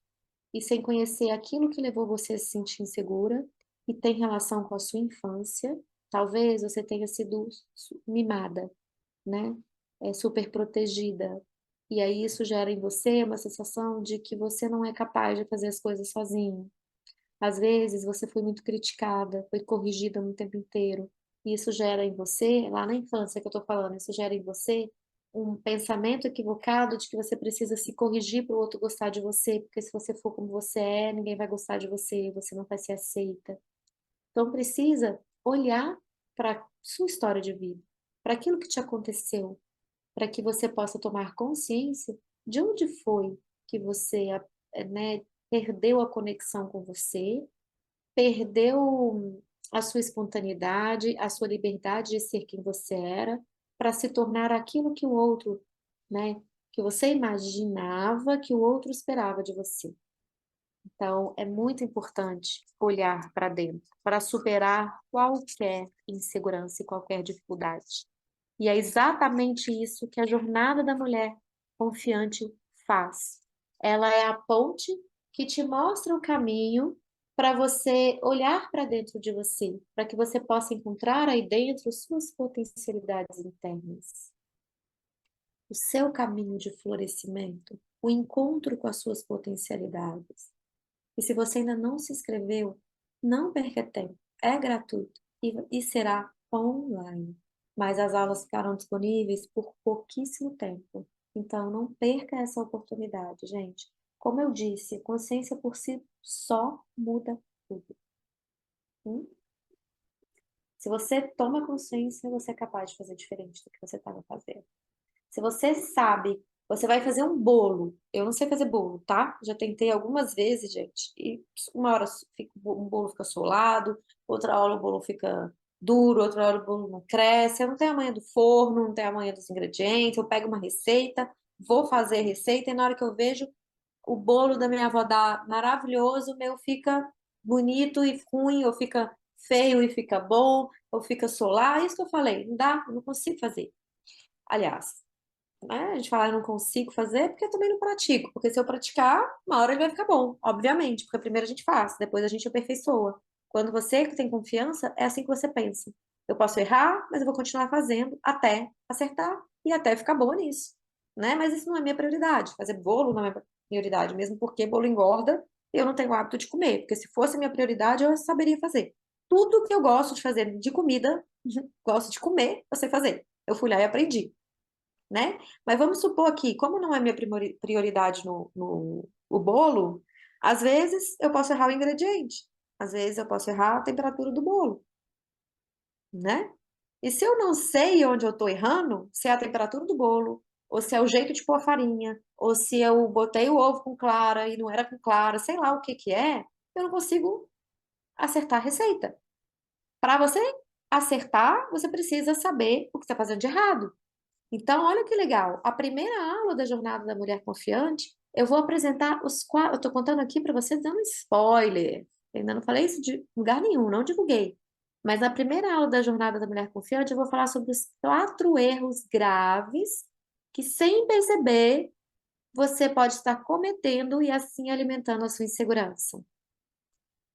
e sem conhecer aquilo que levou você a se sentir insegura e tem relação com a sua infância, talvez você tenha sido mimada, né? Super protegida. E aí isso gera em você uma sensação de que você não é capaz de fazer as coisas sozinho. Às vezes você foi muito criticada, foi corrigida no tempo inteiro. E isso gera em você, lá na infância que eu tô falando, isso gera em você um pensamento equivocado de que você precisa se corrigir para o outro gostar de você, porque se você for como você é, ninguém vai gostar de você, você não vai ser aceita. Então precisa olhar para sua história de vida, para aquilo que te aconteceu, para que você possa tomar consciência de onde foi que você, né, perdeu a conexão com você, perdeu a sua espontaneidade, a sua liberdade de ser quem você era, para se tornar aquilo que o outro, né, que você imaginava que o outro esperava de você. Então, é muito importante olhar para dentro, para superar qualquer insegurança e qualquer dificuldade. E é exatamente isso que a jornada da mulher confiante faz. Ela é a ponte que te mostra o caminho para você olhar para dentro de você, para que você possa encontrar aí dentro suas potencialidades internas, o seu caminho de florescimento, o encontro com as suas potencialidades. E se você ainda não se inscreveu, não perca tempo, é gratuito e será online. Mas as aulas ficarão disponíveis por pouquíssimo tempo. Então, não perca essa oportunidade, gente. Como eu disse, consciência por si só muda tudo. Hum? Se você toma consciência, você é capaz de fazer diferente do que você estava fazendo. Se você sabe, você vai fazer um bolo. Eu não sei fazer bolo, tá? Já tentei algumas vezes, gente. E uma hora um bolo fica solado, outra hora o bolo fica duro, outra hora o bolo não cresce. Eu não tenho a manha do forno, não tenho a manha dos ingredientes. Eu pego uma receita, vou fazer a receita, e na hora que eu vejo o bolo da minha avó dá maravilhoso, o meu fica bonito e ruim, ou fica feio e fica bom, ou fica solar. É isso que eu falei, não dá, eu não consigo fazer. Aliás, né? A gente fala, eu não consigo fazer porque eu também não pratico. Porque se eu praticar, uma hora ele vai ficar bom, obviamente. Porque primeiro a gente faz, depois a gente aperfeiçoa. Quando você que tem confiança, é assim que você pensa. Eu posso errar, mas eu vou continuar fazendo até acertar e até ficar boa nisso, né? Mas isso não é minha prioridade. Fazer bolo não é minha prioridade, mesmo porque bolo engorda eu não tenho o hábito de comer, porque se fosse minha prioridade, eu saberia fazer. Tudo que eu gosto de fazer de comida, gosto de comer, eu sei fazer. Eu fui lá e aprendi, né? Mas vamos supor aqui, como não é minha prioridade no o bolo, às vezes eu posso errar o ingrediente, às vezes eu posso errar a temperatura do bolo, né? E se eu não sei onde eu estou errando, se é a temperatura do bolo, ou se é o jeito de pôr a farinha, ou se eu botei o ovo com clara e não era com clara, sei lá o que que é, eu não consigo acertar a receita. Para você acertar, você precisa saber o que está fazendo de errado. Então, olha que legal. A primeira aula da Jornada da Mulher Confiante, eu vou apresentar os quatro. Eu estou contando aqui para vocês dando spoiler. Eu ainda não falei isso de lugar nenhum, não divulguei. Mas na primeira aula da Jornada da Mulher Confiante, eu vou falar sobre os 4 erros graves que, sem perceber, você pode estar cometendo e assim alimentando a sua insegurança.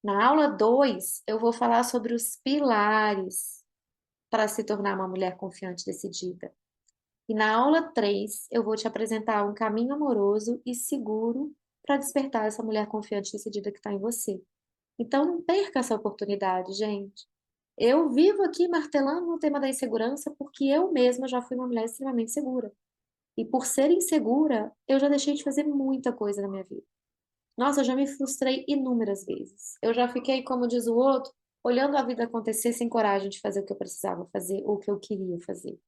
Na aula 2, eu vou falar sobre os pilares para se tornar uma mulher confiante e decidida. E na aula 3, eu vou te apresentar um caminho amoroso e seguro para despertar essa mulher confiante e decidida que está em você. Então, não perca essa oportunidade, gente. Eu vivo aqui martelando no tema da insegurança porque eu mesma já fui uma mulher extremamente segura. E por ser insegura, eu já deixei de fazer muita coisa na minha vida. Nossa, eu já me frustrei inúmeras vezes. Eu já fiquei, como diz o outro, olhando a vida acontecer sem coragem de fazer o que eu precisava fazer ou o que eu queria fazer.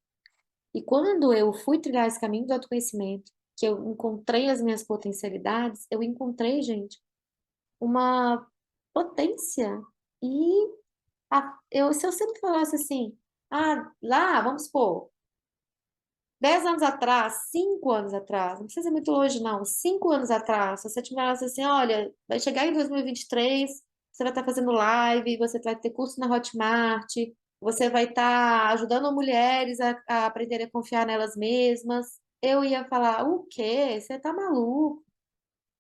E quando eu fui trilhar esse caminho do autoconhecimento, que eu encontrei as minhas potencialidades, eu encontrei, gente, uma potência. E se eu sempre falasse assim, lá, vamos supor, 10 anos atrás, 5 anos atrás, não precisa ser muito longe, não, 5 anos atrás, se você te falasse assim, olha, vai chegar em 2023, você vai estar fazendo live, você vai ter curso na Hotmart, você vai estar ajudando mulheres a aprenderem a confiar nelas mesmas, eu ia falar, o quê? Você tá maluco?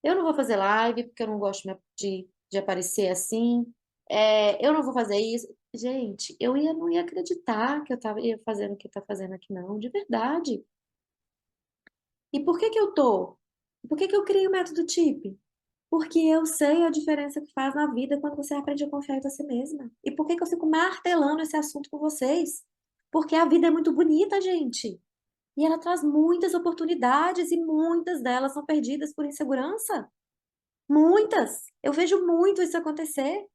Eu não vou fazer live porque eu não gosto de aparecer assim. Eu não vou fazer isso. Gente, não ia acreditar que ia fazendo o que tá fazendo aqui, não, de verdade. E por que que eu tô? Por que que eu criei o método TIP? Porque eu sei a diferença que faz na vida quando você aprende a confiar em você mesma. E por que que eu fico martelando esse assunto com vocês? Porque a vida é muito bonita, gente. E ela traz muitas oportunidades e muitas delas são perdidas por insegurança. Muitas. Eu vejo muito isso acontecer.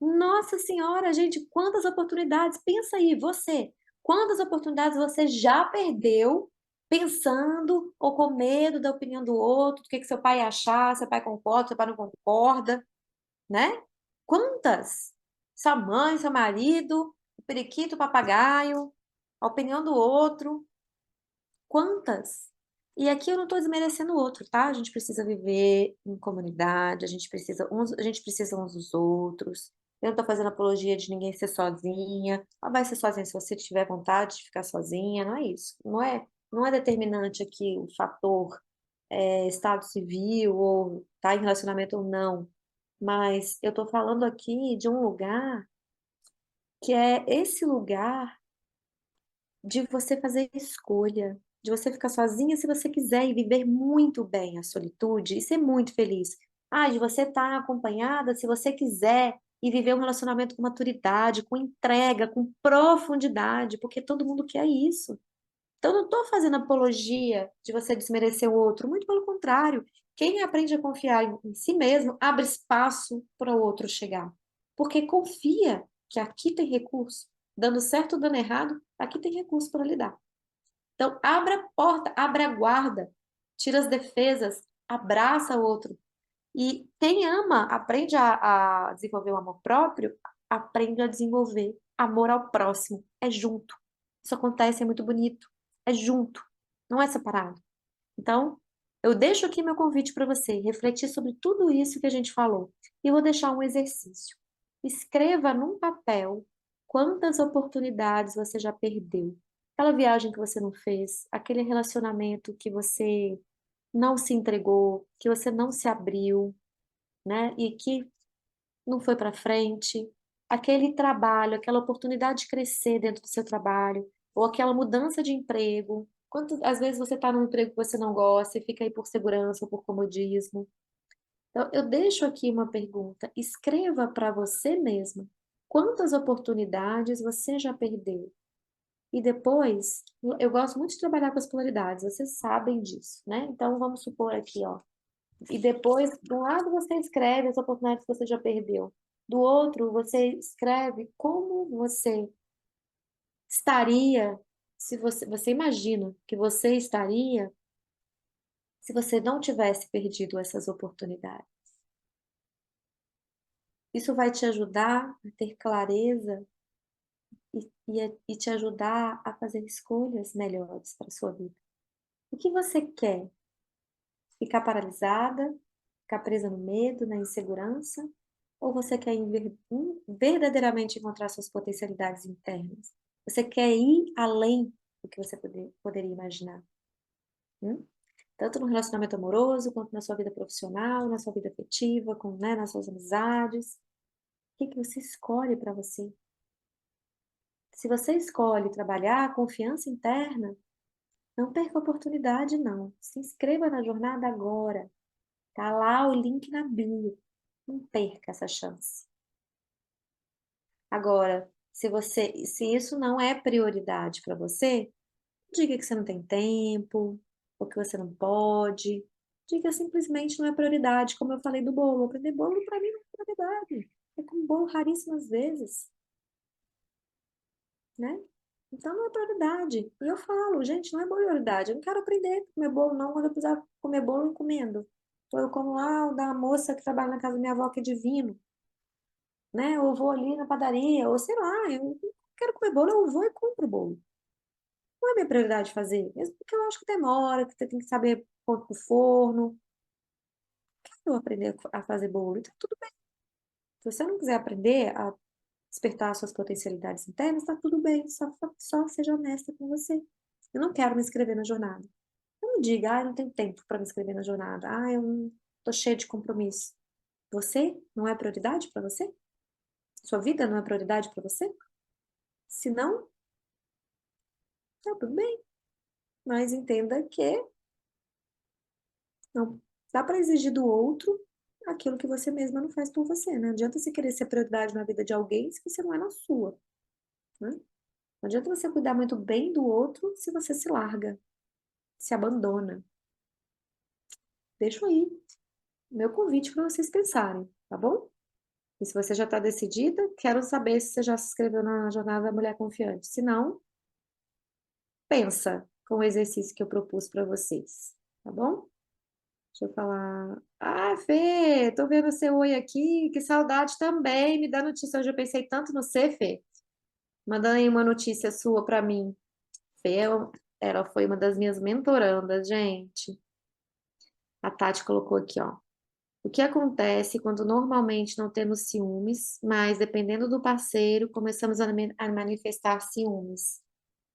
Nossa Senhora, gente, quantas oportunidades. Pensa aí, você. Quantas oportunidades você já perdeu pensando ou com medo da opinião do outro, do que seu pai ia achar, seu pai concorda, seu pai não concorda, né? Quantas? Sua mãe, seu marido, o periquito, o papagaio, a opinião do outro. Quantas? E aqui eu não estou desmerecendo o outro, tá? A gente precisa viver em comunidade, a gente precisa uns dos outros. Eu não estou fazendo apologia de ninguém ser sozinha. Ela vai ser sozinha se você tiver vontade de ficar sozinha, não é isso. Não é determinante aqui o fator estado civil ou estar em relacionamento ou não. Mas eu estou falando aqui de um lugar que é esse lugar de você fazer escolha, de você ficar sozinha se você quiser e viver muito bem a solitude e ser muito feliz. De você estar acompanhada se você quiser e viver um relacionamento com maturidade, com entrega, com profundidade, porque todo mundo quer isso. Então, não estou fazendo apologia de você desmerecer o outro, muito pelo contrário. Quem aprende a confiar em si mesmo abre espaço para o outro chegar, porque confia que aqui tem recurso, dando certo ou dando errado, aqui tem recurso para lidar. Então, abra a porta, abra a guarda, tira as defesas, abraça o outro. E quem ama, aprende a desenvolver o amor próprio, aprende a desenvolver amor ao próximo. É junto. Isso acontece, é muito bonito. É junto, não é separado. Então, eu deixo aqui meu convite para você refletir sobre tudo isso que a gente falou. E vou deixar um exercício. Escreva num papel quantas oportunidades você já perdeu. Aquela viagem que você não fez, aquele relacionamento que você não se entregou, que você não se abriu, né? E que não foi para frente, aquele trabalho, aquela oportunidade de crescer dentro do seu trabalho, ou aquela mudança de emprego. Às vezes você está num emprego que você não gosta e fica aí por segurança ou por comodismo. Então, eu deixo aqui uma pergunta. Escreva para você mesma. Quantas oportunidades você já perdeu? E depois, eu gosto muito de trabalhar com as polaridades, vocês sabem disso, né? Então, vamos supor aqui, ó. E depois, de um lado você escreve as oportunidades que você já perdeu. Do outro, você escreve como você estaria, se você imagina que você estaria se você não tivesse perdido essas oportunidades. Isso vai te ajudar a ter clareza e te ajudar a fazer escolhas melhores para a sua vida. O que você quer? Ficar paralisada? Ficar presa no medo, na insegurança? Ou você quer verdadeiramente encontrar suas potencialidades internas? Você quer ir além do que você poderia imaginar? Hum? Tanto no relacionamento amoroso, quanto na sua vida profissional, na sua vida afetiva, né, nas suas amizades. O que que você escolhe para você? Se você escolhe trabalhar a confiança interna, não perca a oportunidade, não. Se inscreva na jornada agora. Tá lá o link na bio. Não perca essa chance. Agora, se isso não é prioridade para você, não diga que você não tem tempo, ou que você não pode. Diga simplesmente não é prioridade, como eu falei do bolo. Aprender bolo para mim não é prioridade. Eu como bolo raríssimas vezes, né? Então não é prioridade. E eu falo, gente, não é prioridade. Eu não quero aprender a comer bolo, não, quando eu precisar comer bolo, encomendo. Ou eu como lá o da moça que trabalha na casa da minha avó, que é divino, né? Ou eu vou ali na padaria, ou sei lá, eu quero comer bolo, eu vou e compro bolo. Não é minha prioridade fazer, mesmo porque eu acho que demora, que você tem que saber pôr pro forno. Quero aprender a fazer bolo, então tudo bem. Se você não quiser aprender a despertar suas potencialidades internas, tá tudo bem, só seja honesta com você. Eu não quero me inscrever na jornada. Não diga, ah, eu não tenho tempo para me inscrever na jornada. Ah, eu não tô cheia de compromisso. Você não é prioridade para você? Sua vida não é prioridade para você? Se não, tá tudo bem. Mas entenda que não dá para exigir do outro aquilo que você mesma não faz por você. Não adianta você querer ser prioridade na vida de alguém se você não é na sua, né? Não adianta você cuidar muito bem do outro se você se larga, se abandona. Deixa aí meu convite para vocês pensarem, tá bom? E se você já está decidida, quero saber se você já se inscreveu na Jornada da Mulher Confiante. Se não, pensa com o exercício que eu propus para vocês, tá bom? Deixa eu falar. Ah, Fê, tô vendo seu oi aqui, que saudade também. Me dá notícia. Hoje eu pensei tanto no você, Fê. Mandando aí uma notícia sua para mim. Fê, ela foi uma das minhas mentorandas, gente. A Tati colocou aqui, ó. O que acontece quando normalmente não temos ciúmes, mas dependendo do parceiro, começamos a manifestar ciúmes?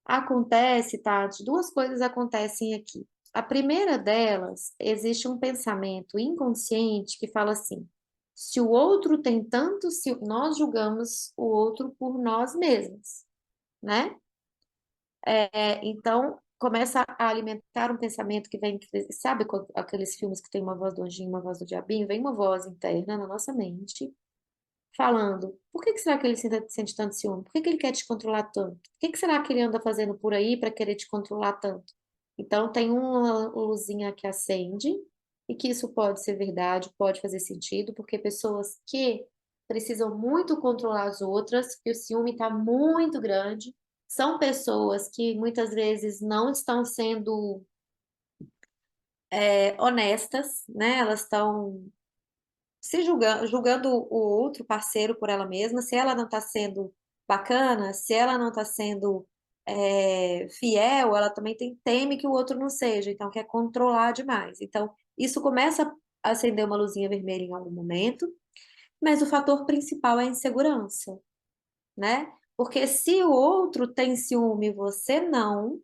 Acontece, Tati, duas coisas acontecem aqui. A primeira delas, existe um pensamento inconsciente que fala assim: se o outro tem tanto, se nós julgamos o outro por nós mesmos, né? Então, começa a alimentar um pensamento que vem, sabe aqueles filmes que tem uma voz do anjinho, uma voz do diabinho? Vem uma voz interna na nossa mente falando: por que que será que ele sente tanto ciúme? Por que que ele quer te controlar tanto? O que que será que ele anda fazendo por aí para querer te controlar tanto? Então, tem uma luzinha que acende, e que isso pode ser verdade, pode fazer sentido, porque pessoas que precisam muito controlar as outras, que o ciúme está muito grande, são pessoas que muitas vezes não estão sendo honestas, né? Elas estão se julgando o outro parceiro por ela mesma, se ela não está sendo bacana, se ela não está sendo fiel, ela também teme que o outro não seja, então quer controlar demais. Então, isso começa a acender uma luzinha vermelha em algum momento, mas o fator principal é a insegurança, né? Porque se o outro tem ciúme e você não,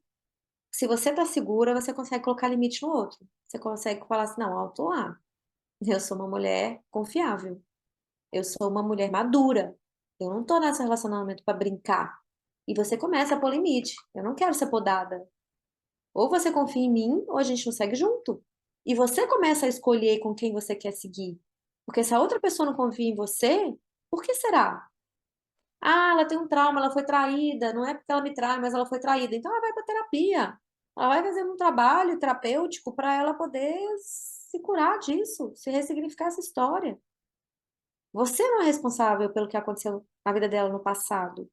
se você tá segura, você consegue colocar limite no outro. Você consegue falar assim, não, alto lá. Eu sou uma mulher confiável. Eu sou uma mulher madura. Eu não tô nesse relacionamento para brincar. E você começa a pôr limite. Eu não quero ser podada. Ou você confia em mim, ou a gente não segue junto. E você começa a escolher com quem você quer seguir. Porque se a outra pessoa não confia em você, por que será? Ah, ela tem um trauma, ela foi traída. Não é porque ela me trai, mas ela foi traída. Então ela vai para terapia. Ela vai fazer um trabalho terapêutico para ela poder se curar disso, se ressignificar essa história. Você não é responsável pelo que aconteceu na vida dela no passado.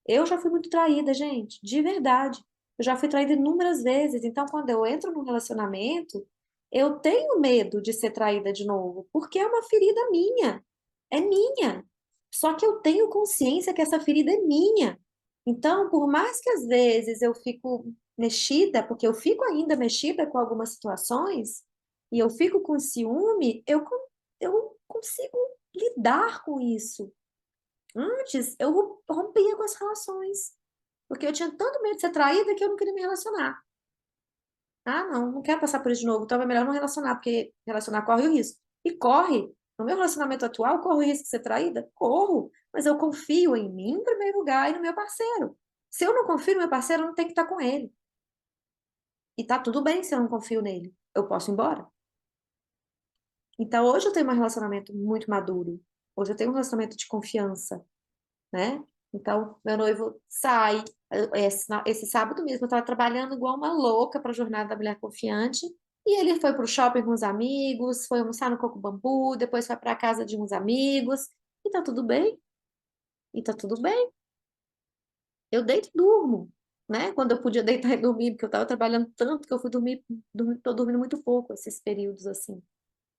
Eu já fui muito traída, gente, de verdade. Eu já fui traída inúmeras vezes. Então, quando eu entro num relacionamento, eu tenho medo de ser traída de novo, porque é uma ferida minha. É minha. Só que eu tenho consciência que essa ferida é minha. Então, por mais que às vezes eu fico mexida, porque eu fico ainda mexida com algumas situações, e eu fico com ciúme, eu consigo lidar com isso. Antes, eu rompia com as relações, porque eu tinha tanto medo de ser traída que eu não queria me relacionar. Ah, não, não quero passar por isso de novo, então é melhor não relacionar, porque relacionar corre o risco. E corre. No meu relacionamento atual, corro o risco de ser traída? Corro, mas eu confio em mim em primeiro lugar e no meu parceiro. Se eu não confio no meu parceiro, eu não tenho que estar com ele. E tá tudo bem se eu não confio nele. Eu posso ir embora. Então, hoje eu tenho um relacionamento muito maduro. Hoje eu tenho um relacionamento de confiança, né? Então, meu noivo sai. Esse sábado mesmo, eu estava trabalhando igual uma louca para a Jornada da Mulher Confiante. E ele foi para o shopping com os amigos, foi almoçar no Coco Bambu, depois foi para a casa de uns amigos. E tá tudo bem, e tá tudo bem. Eu deito e durmo, né? Quando eu podia deitar e dormir, porque eu estava trabalhando tanto que eu fui tô dormindo muito pouco esses períodos assim.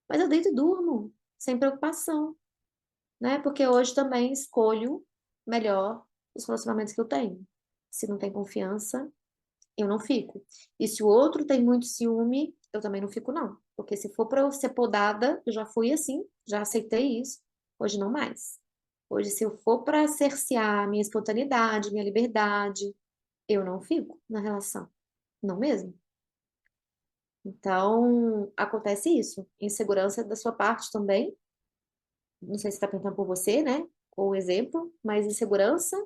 Mas eu deito e durmo, sem preocupação, né? Porque hoje também escolho melhor os relacionamentos que eu tenho. Se não tem confiança, eu não fico. E se o outro tem muito ciúme, eu também não fico, não. Porque se for para eu ser podada, eu já fui assim, já aceitei isso. Hoje não mais. Hoje, se eu for para cercear minha espontaneidade, minha liberdade, eu não fico na relação. Não mesmo. Então, acontece isso. Insegurança da sua parte também. Não sei se está perguntando por você, né? Ou exemplo, mas insegurança.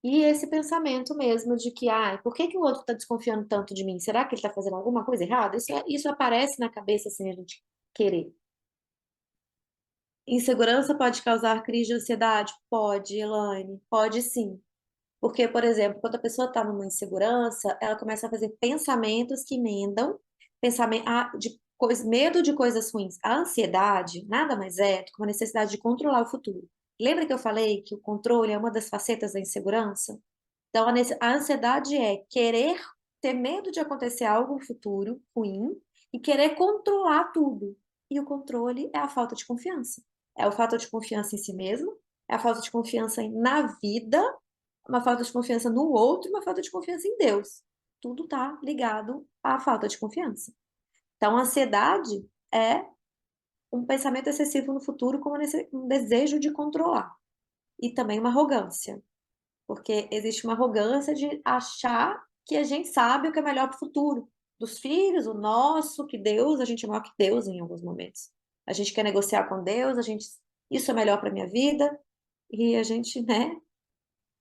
E esse pensamento mesmo de que, por que que o outro está desconfiando tanto de mim? Será que ele está fazendo alguma coisa errada? Isso aparece na cabeça sem a gente querer. Insegurança pode causar crise de ansiedade? Pode, Elaine, pode sim. Porque, por exemplo, quando a pessoa está numa insegurança, ela começa a fazer pensamentos que emendam, pensamento, medo de coisas ruins. A ansiedade nada mais é do que uma necessidade de controlar o futuro. Lembra que eu falei que o controle é uma das facetas da insegurança? Então, a ansiedade é querer ter medo de acontecer algo no futuro ruim e querer controlar tudo. E o controle é a falta de confiança. É a falta de confiança em si mesmo, é a falta de confiança na vida, uma falta de confiança no outro e uma falta de confiança em Deus. Tudo está ligado à falta de confiança. Então, a ansiedade é um pensamento excessivo no futuro como um desejo de controlar. E também uma arrogância. Porque existe uma arrogância de achar que a gente sabe o que é melhor para o futuro dos filhos, o nosso, que Deus, a gente é maior que Deus em alguns momentos. A gente quer negociar com Deus, isso é melhor para minha vida, e a gente, né?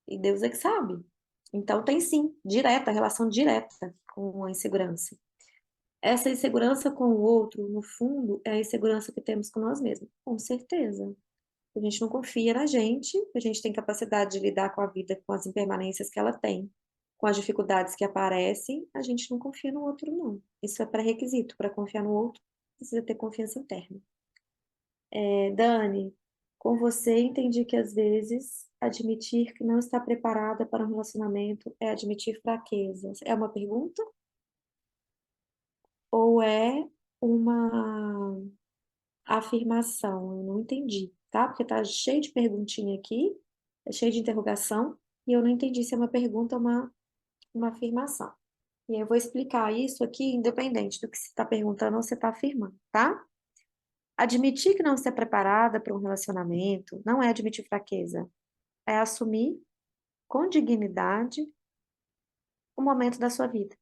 E Deus é que sabe. Então tem sim, direta, relação direta com a insegurança. Essa insegurança com o outro, no fundo, é a insegurança que temos com nós mesmos, com certeza. A gente não confia na gente, a gente tem capacidade de lidar com a vida, com as impermanências que ela tem, com as dificuldades que aparecem, a gente não confia no outro, não. Isso é pré-requisito para confiar no outro, precisa ter confiança interna. Dani, com você entendi que às vezes admitir que não está preparada para um relacionamento é admitir fraquezas. É uma pergunta ou é uma afirmação? Eu não entendi, tá? Porque tá cheio de perguntinha aqui, é cheio de interrogação, e eu não entendi se é uma pergunta ou uma afirmação. E aí eu vou explicar isso aqui, independente do que você está perguntando ou você está afirmando, tá? Admitir que não está preparada para um relacionamento não é admitir fraqueza, é assumir com dignidade o momento da sua vida.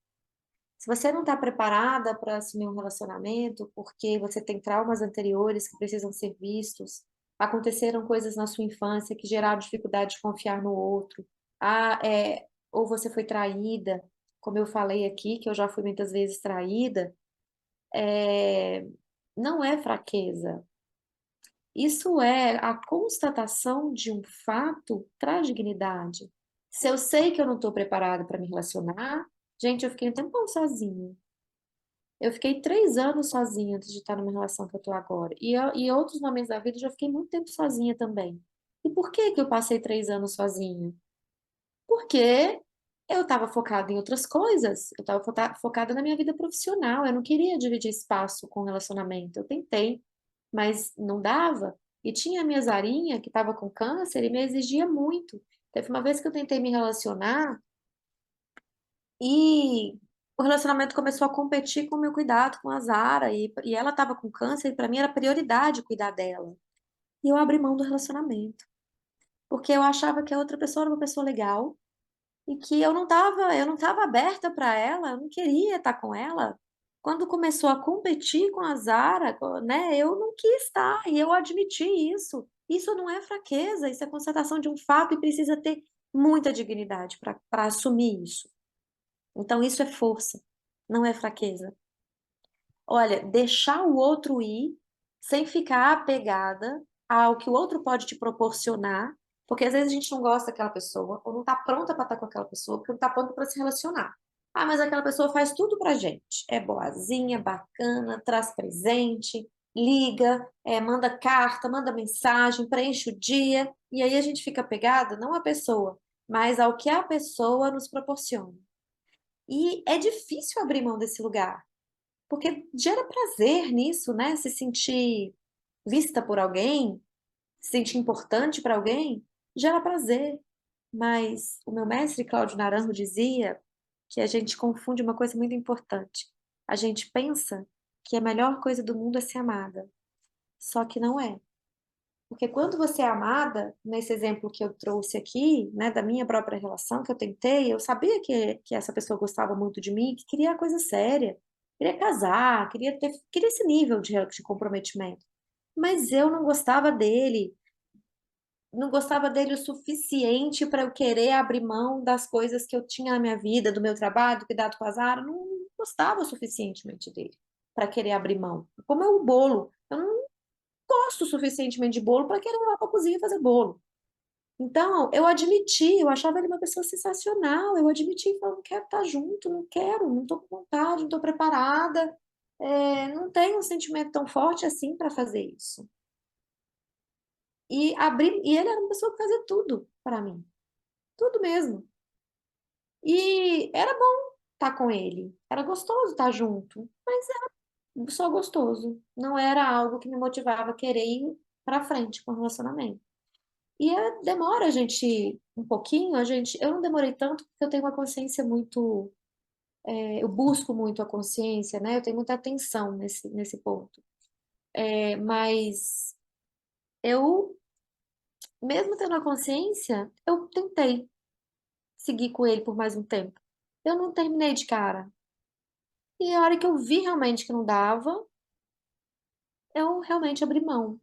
Se você não está preparada para assumir um relacionamento, porque você tem traumas anteriores que precisam ser vistos, aconteceram coisas na sua infância que geraram dificuldade de confiar no outro, ou você foi traída, como eu falei aqui, que eu já fui muitas vezes traída, é, não é fraqueza. Isso é a constatação de um fato, traz dignidade. Se eu sei que eu não estou preparada para me relacionar, gente, eu fiquei um tempão sozinha. Eu fiquei 3 anos sozinha antes de estar numa relação que eu estou agora. E em outros momentos da vida eu já fiquei muito tempo sozinha também. E por que que eu passei 3 anos sozinha? Porque eu estava focada em outras coisas. Eu estava focada na minha vida profissional. Eu não queria dividir espaço com relacionamento. Eu tentei, mas não dava. E tinha a minha Zarinha, que estava com câncer, e me exigia muito. Teve uma vez que eu tentei me relacionar e o relacionamento começou a competir com o meu cuidado com a Zara. E ela estava com câncer, e para mim era prioridade cuidar dela. E eu abri mão do relacionamento. Porque eu achava que a outra pessoa era uma pessoa legal e que eu não tava aberta para ela, eu não queria estar com ela. Quando começou a competir com a Zara, né, eu não quis estar e eu admiti isso. Isso não é fraqueza, isso é constatação de um fato e precisa ter muita dignidade para assumir isso. Então isso é força, não é fraqueza. Olha, deixar o outro ir sem ficar apegada ao que o outro pode te proporcionar, porque às vezes a gente não gosta daquela pessoa, ou não está pronta para estar com aquela pessoa, porque não está pronta para se relacionar. Ah, mas aquela pessoa faz tudo pra gente. É boazinha, bacana, traz presente, liga, manda carta, manda mensagem, preenche o dia, e aí a gente fica apegada não à pessoa, mas ao que a pessoa nos proporciona. E é difícil abrir mão desse lugar. Porque gera prazer nisso, né? Se sentir vista por alguém, se sentir importante para alguém, gera prazer. Mas o meu mestre Cláudio Naranjo dizia que a gente confunde uma coisa muito importante. A gente pensa que a melhor coisa do mundo é ser amada, só que não é. Porque quando você é amada, nesse exemplo que eu trouxe aqui, né, da minha própria relação que eu tentei, eu sabia que essa pessoa gostava muito de mim, que queria coisa séria, queria casar, queria esse nível de comprometimento. Mas eu não gostava dele o suficiente para eu querer abrir mão das coisas que eu tinha na minha vida, do meu trabalho, do cuidado com a Zara, não gostava suficientemente dele para querer abrir mão. Como é o bolo, eu não gosto suficientemente de bolo para querer ir lá para a cozinha fazer bolo. Então, eu admiti, eu achava ele uma pessoa sensacional, eu admiti, falei, não quero estar junto, não quero, não estou com vontade, não estou preparada, não tenho um sentimento tão forte assim para fazer isso. E ele era uma pessoa que fazia tudo para mim, tudo mesmo. E era bom estar com ele, era gostoso estar junto, mas era só gostoso, não era algo que me motivava a querer ir para frente com o relacionamento. E demora a gente um pouquinho, eu não demorei tanto porque eu tenho uma consciência muito, eu busco muito a consciência, né? Eu tenho muita atenção nesse ponto. Mas eu, mesmo tendo a consciência, eu tentei seguir com ele por mais um tempo. Eu não terminei de cara. E a hora que eu vi realmente que não dava, eu realmente abri mão.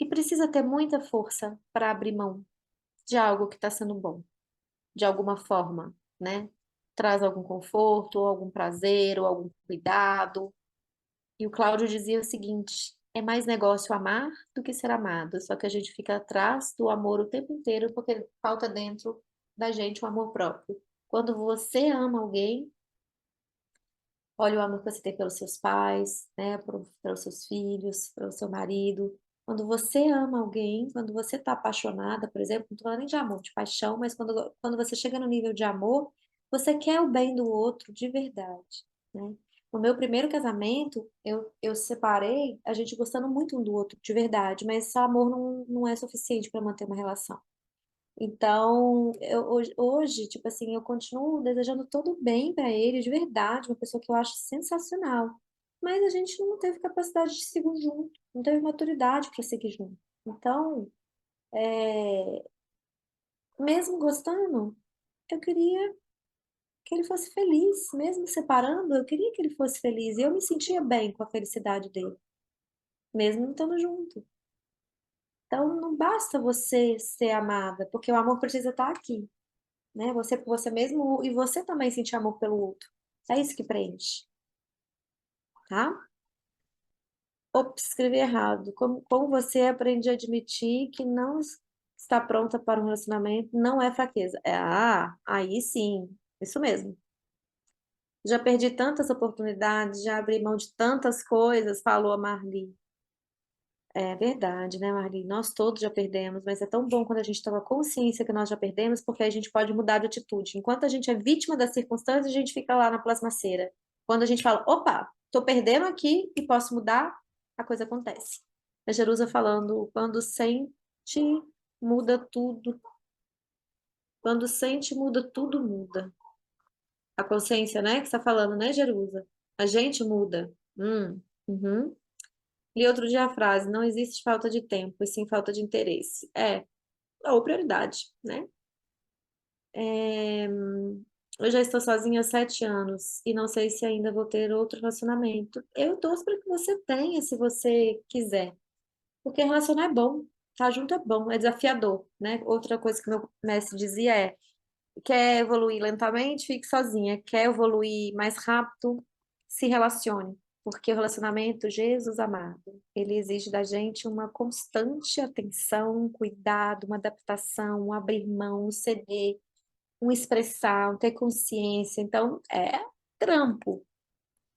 E precisa ter muita força para abrir mão de algo que está sendo bom, de alguma forma, né? Traz algum conforto, ou algum prazer, ou algum cuidado. E o Cláudio dizia o seguinte: é mais negócio amar do que ser amado. Só que a gente fica atrás do amor o tempo inteiro porque falta dentro da gente o amor próprio. Quando você ama alguém, olha o amor que você tem pelos seus pais, né, pelos seus filhos, pelo seu marido. Quando você ama alguém, quando você está apaixonada, por exemplo, não estou falando nem de amor, de paixão, mas quando você chega no nível de amor, você quer o bem do outro de verdade, né? No meu primeiro casamento, eu separei, a gente gostando muito um do outro de verdade, mas só amor não é suficiente para manter uma relação. Então, hoje, tipo assim, eu continuo desejando todo o bem para ele, de verdade, uma pessoa que eu acho sensacional. Mas a gente não teve capacidade de seguir junto, não teve maturidade para seguir junto. Então, mesmo gostando, eu queria que ele fosse feliz, mesmo separando, eu queria que ele fosse feliz. E eu me sentia bem com a felicidade dele, mesmo não estando junto. Então, não basta você ser amada, porque o amor precisa estar aqui. Né? Você por você mesmo e você também sentir amor pelo outro. É isso que preenche, tá? Ops, escrevi errado. Como você aprende a admitir que não está pronta para um relacionamento não é fraqueza. Aí sim, isso mesmo. Já perdi tantas oportunidades, já abri mão de tantas coisas, falou a Marli. É verdade, né, Marli? Nós todos já perdemos, mas é tão bom quando a gente toma consciência que nós já perdemos, porque a gente pode mudar de atitude. Enquanto a gente é vítima das circunstâncias, a gente fica lá na plasmaceira. Quando a gente fala, opa, tô perdendo aqui e posso mudar, a coisa acontece. A Jerusa falando, quando sente, muda tudo. Quando sente, muda tudo, muda. A consciência, né, que você está falando, né, Jerusa? A gente muda. Uhum. Li outro dia a frase, não existe falta de tempo, e sim falta de interesse. Ou prioridade, né? É, eu já estou sozinha há 7 anos e não sei se ainda vou ter outro relacionamento. Eu torço para que você tenha, se você quiser. Porque relacionar é bom, estar junto é bom, é desafiador, né? Outra coisa que meu mestre dizia é: quer evoluir lentamente, fique sozinha. Quer evoluir mais rápido, se relacione. Porque o relacionamento, Jesus amado, ele exige da gente uma constante atenção, um cuidado, uma adaptação, um abrir mão, um ceder, um expressar, um ter consciência. Então, é trampo,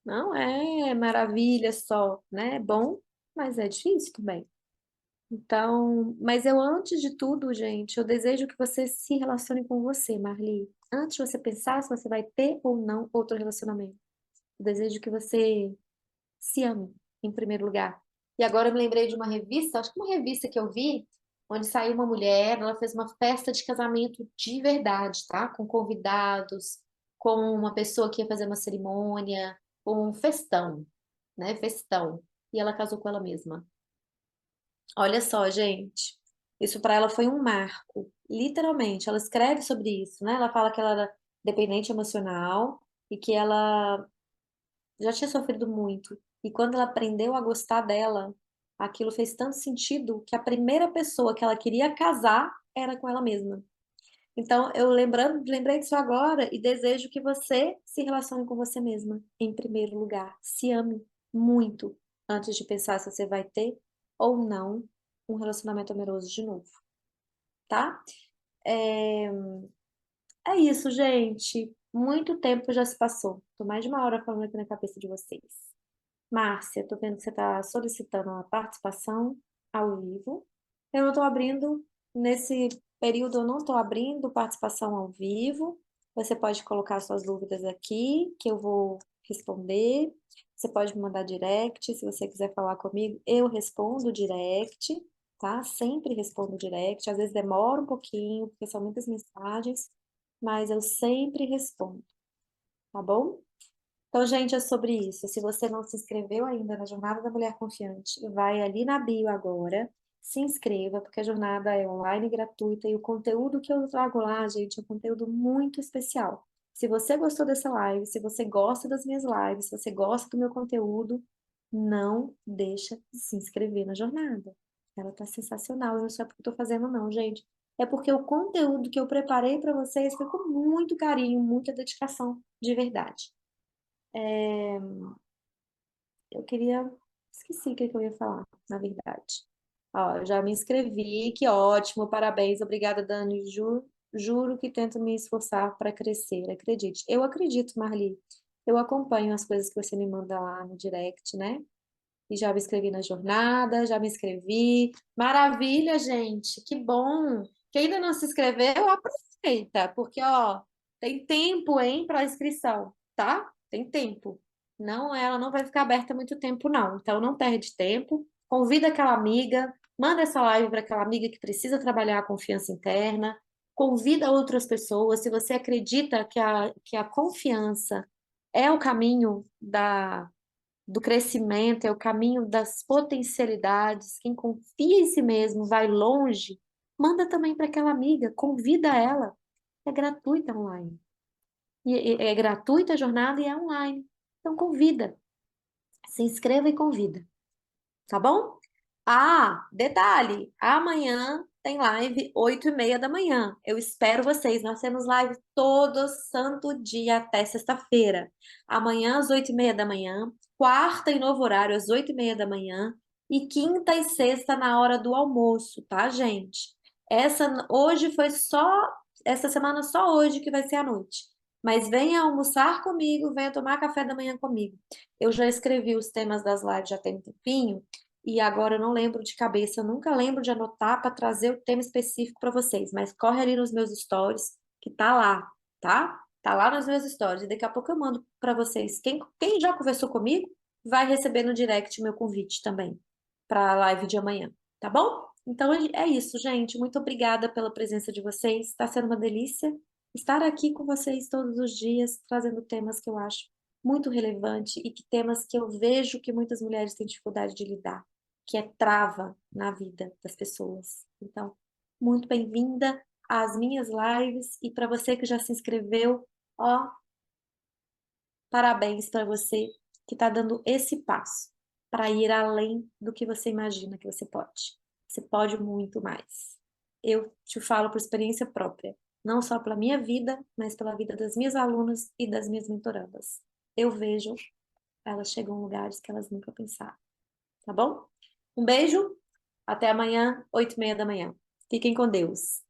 não é maravilha só, né? É bom, mas é difícil também. Então, mas eu, antes de tudo, gente, eu desejo que você se relacione com você, Marli. Antes de você pensar se você vai ter ou não outro relacionamento. Eu desejo que você se ame, em primeiro lugar. E agora eu me lembrei de uma revista, acho que uma revista que eu vi, onde saiu uma mulher, ela fez uma festa de casamento de verdade, tá? Com convidados, com uma pessoa que ia fazer uma cerimônia, com um festão, né? Festão. E ela casou com ela mesma. Olha só, gente, isso para ela foi um marco, literalmente. Ela escreve sobre isso, né? Ela fala que ela era dependente emocional e que ela já tinha sofrido muito. E quando ela aprendeu a gostar dela, aquilo fez tanto sentido que a primeira pessoa que ela queria casar era com ela mesma. Então, lembrei disso agora e desejo que você se relacione com você mesma, em primeiro lugar. Se ame muito antes de pensar se você vai ter ou não um relacionamento amoroso de novo, tá? É, é isso, gente. Muito tempo já se passou. Tô mais de uma hora falando aqui na cabeça de vocês. Márcia, tô vendo que você está solicitando uma participação ao vivo. Eu não estou abrindo, nesse período, eu não estou abrindo participação ao vivo. Você pode colocar suas dúvidas aqui, que eu vou responder. Você pode me mandar direct, se você quiser falar comigo, eu respondo direct, tá? Sempre respondo direct. Às vezes demora um pouquinho, porque são muitas mensagens, mas eu sempre respondo, tá bom? Então, gente, é sobre isso. Se você não se inscreveu ainda na Jornada da Mulher Confiante, vai ali na bio agora, se inscreva, porque a jornada é online e gratuita e o conteúdo que eu trago lá, gente, é um conteúdo muito especial. Se você gostou dessa live, se você gosta das minhas lives, se você gosta do meu conteúdo, não deixa de se inscrever na jornada. Ela tá sensacional, não é porque eu tô fazendo, não, gente. É porque o conteúdo que eu preparei para vocês foi com muito carinho, muita dedicação, de verdade. Eu queria. Esqueci o que eu ia falar, na verdade. Ó, eu já me inscrevi, que ótimo, parabéns, obrigada, Dani. Juro que tento me esforçar para crescer, acredite. Eu acredito, Marli. Eu acompanho as coisas que você me manda lá no direct, né? E já me inscrevi na jornada, já me inscrevi. Maravilha, gente, que bom. Quem ainda não se inscreveu, aproveita, porque, ó, tem tempo, hein, para inscrição, tá? Tem tempo. Não, ela não vai ficar aberta muito tempo, não. Então, não perde tempo. Convida aquela amiga, manda essa live para aquela amiga que precisa trabalhar a confiança interna. Convida outras pessoas. Se você acredita que a confiança é o caminho do crescimento, é o caminho das potencialidades. Quem confia em si mesmo vai longe, manda também para aquela amiga, convida ela. É gratuita online. É gratuita a jornada e é online. Então convida, se inscreva e convida, tá bom? Ah, detalhe, amanhã tem live 8h30 da manhã. Eu espero vocês. Nós temos live todo santo dia até sexta-feira. Amanhã às 8h30 da manhã, quarta em novo horário às 8h30 da manhã e quinta e sexta na hora do almoço, tá, gente? Hoje foi só, essa semana só hoje que vai ser à noite. Mas venha almoçar comigo, venha tomar café da manhã comigo. Eu já escrevi os temas das lives já tem um tempinho e agora eu não lembro de cabeça, eu nunca lembro de anotar para trazer o tema específico para vocês, mas corre ali nos meus stories que tá lá, tá? Tá lá nos meus stories e daqui a pouco eu mando para vocês. Quem já conversou comigo vai receber no direct meu convite também para a live de amanhã, tá bom? Então é isso, gente. Muito obrigada pela presença de vocês. Está sendo uma delícia estar aqui com vocês todos os dias, trazendo temas que eu acho muito relevante e que temas que eu vejo que muitas mulheres têm dificuldade de lidar, que é trava na vida das pessoas. Então, muito bem-vinda às minhas lives e para você que já se inscreveu, ó, parabéns para você que está dando esse passo para ir além do que você imagina que você pode. Você pode muito mais. Eu te falo por experiência própria, não só pela minha vida, mas pela vida das minhas alunas e das minhas mentorandas. Eu vejo elas chegam em lugares que elas nunca pensaram, tá bom? Um beijo, até amanhã, 8h30 da manhã. Fiquem com Deus.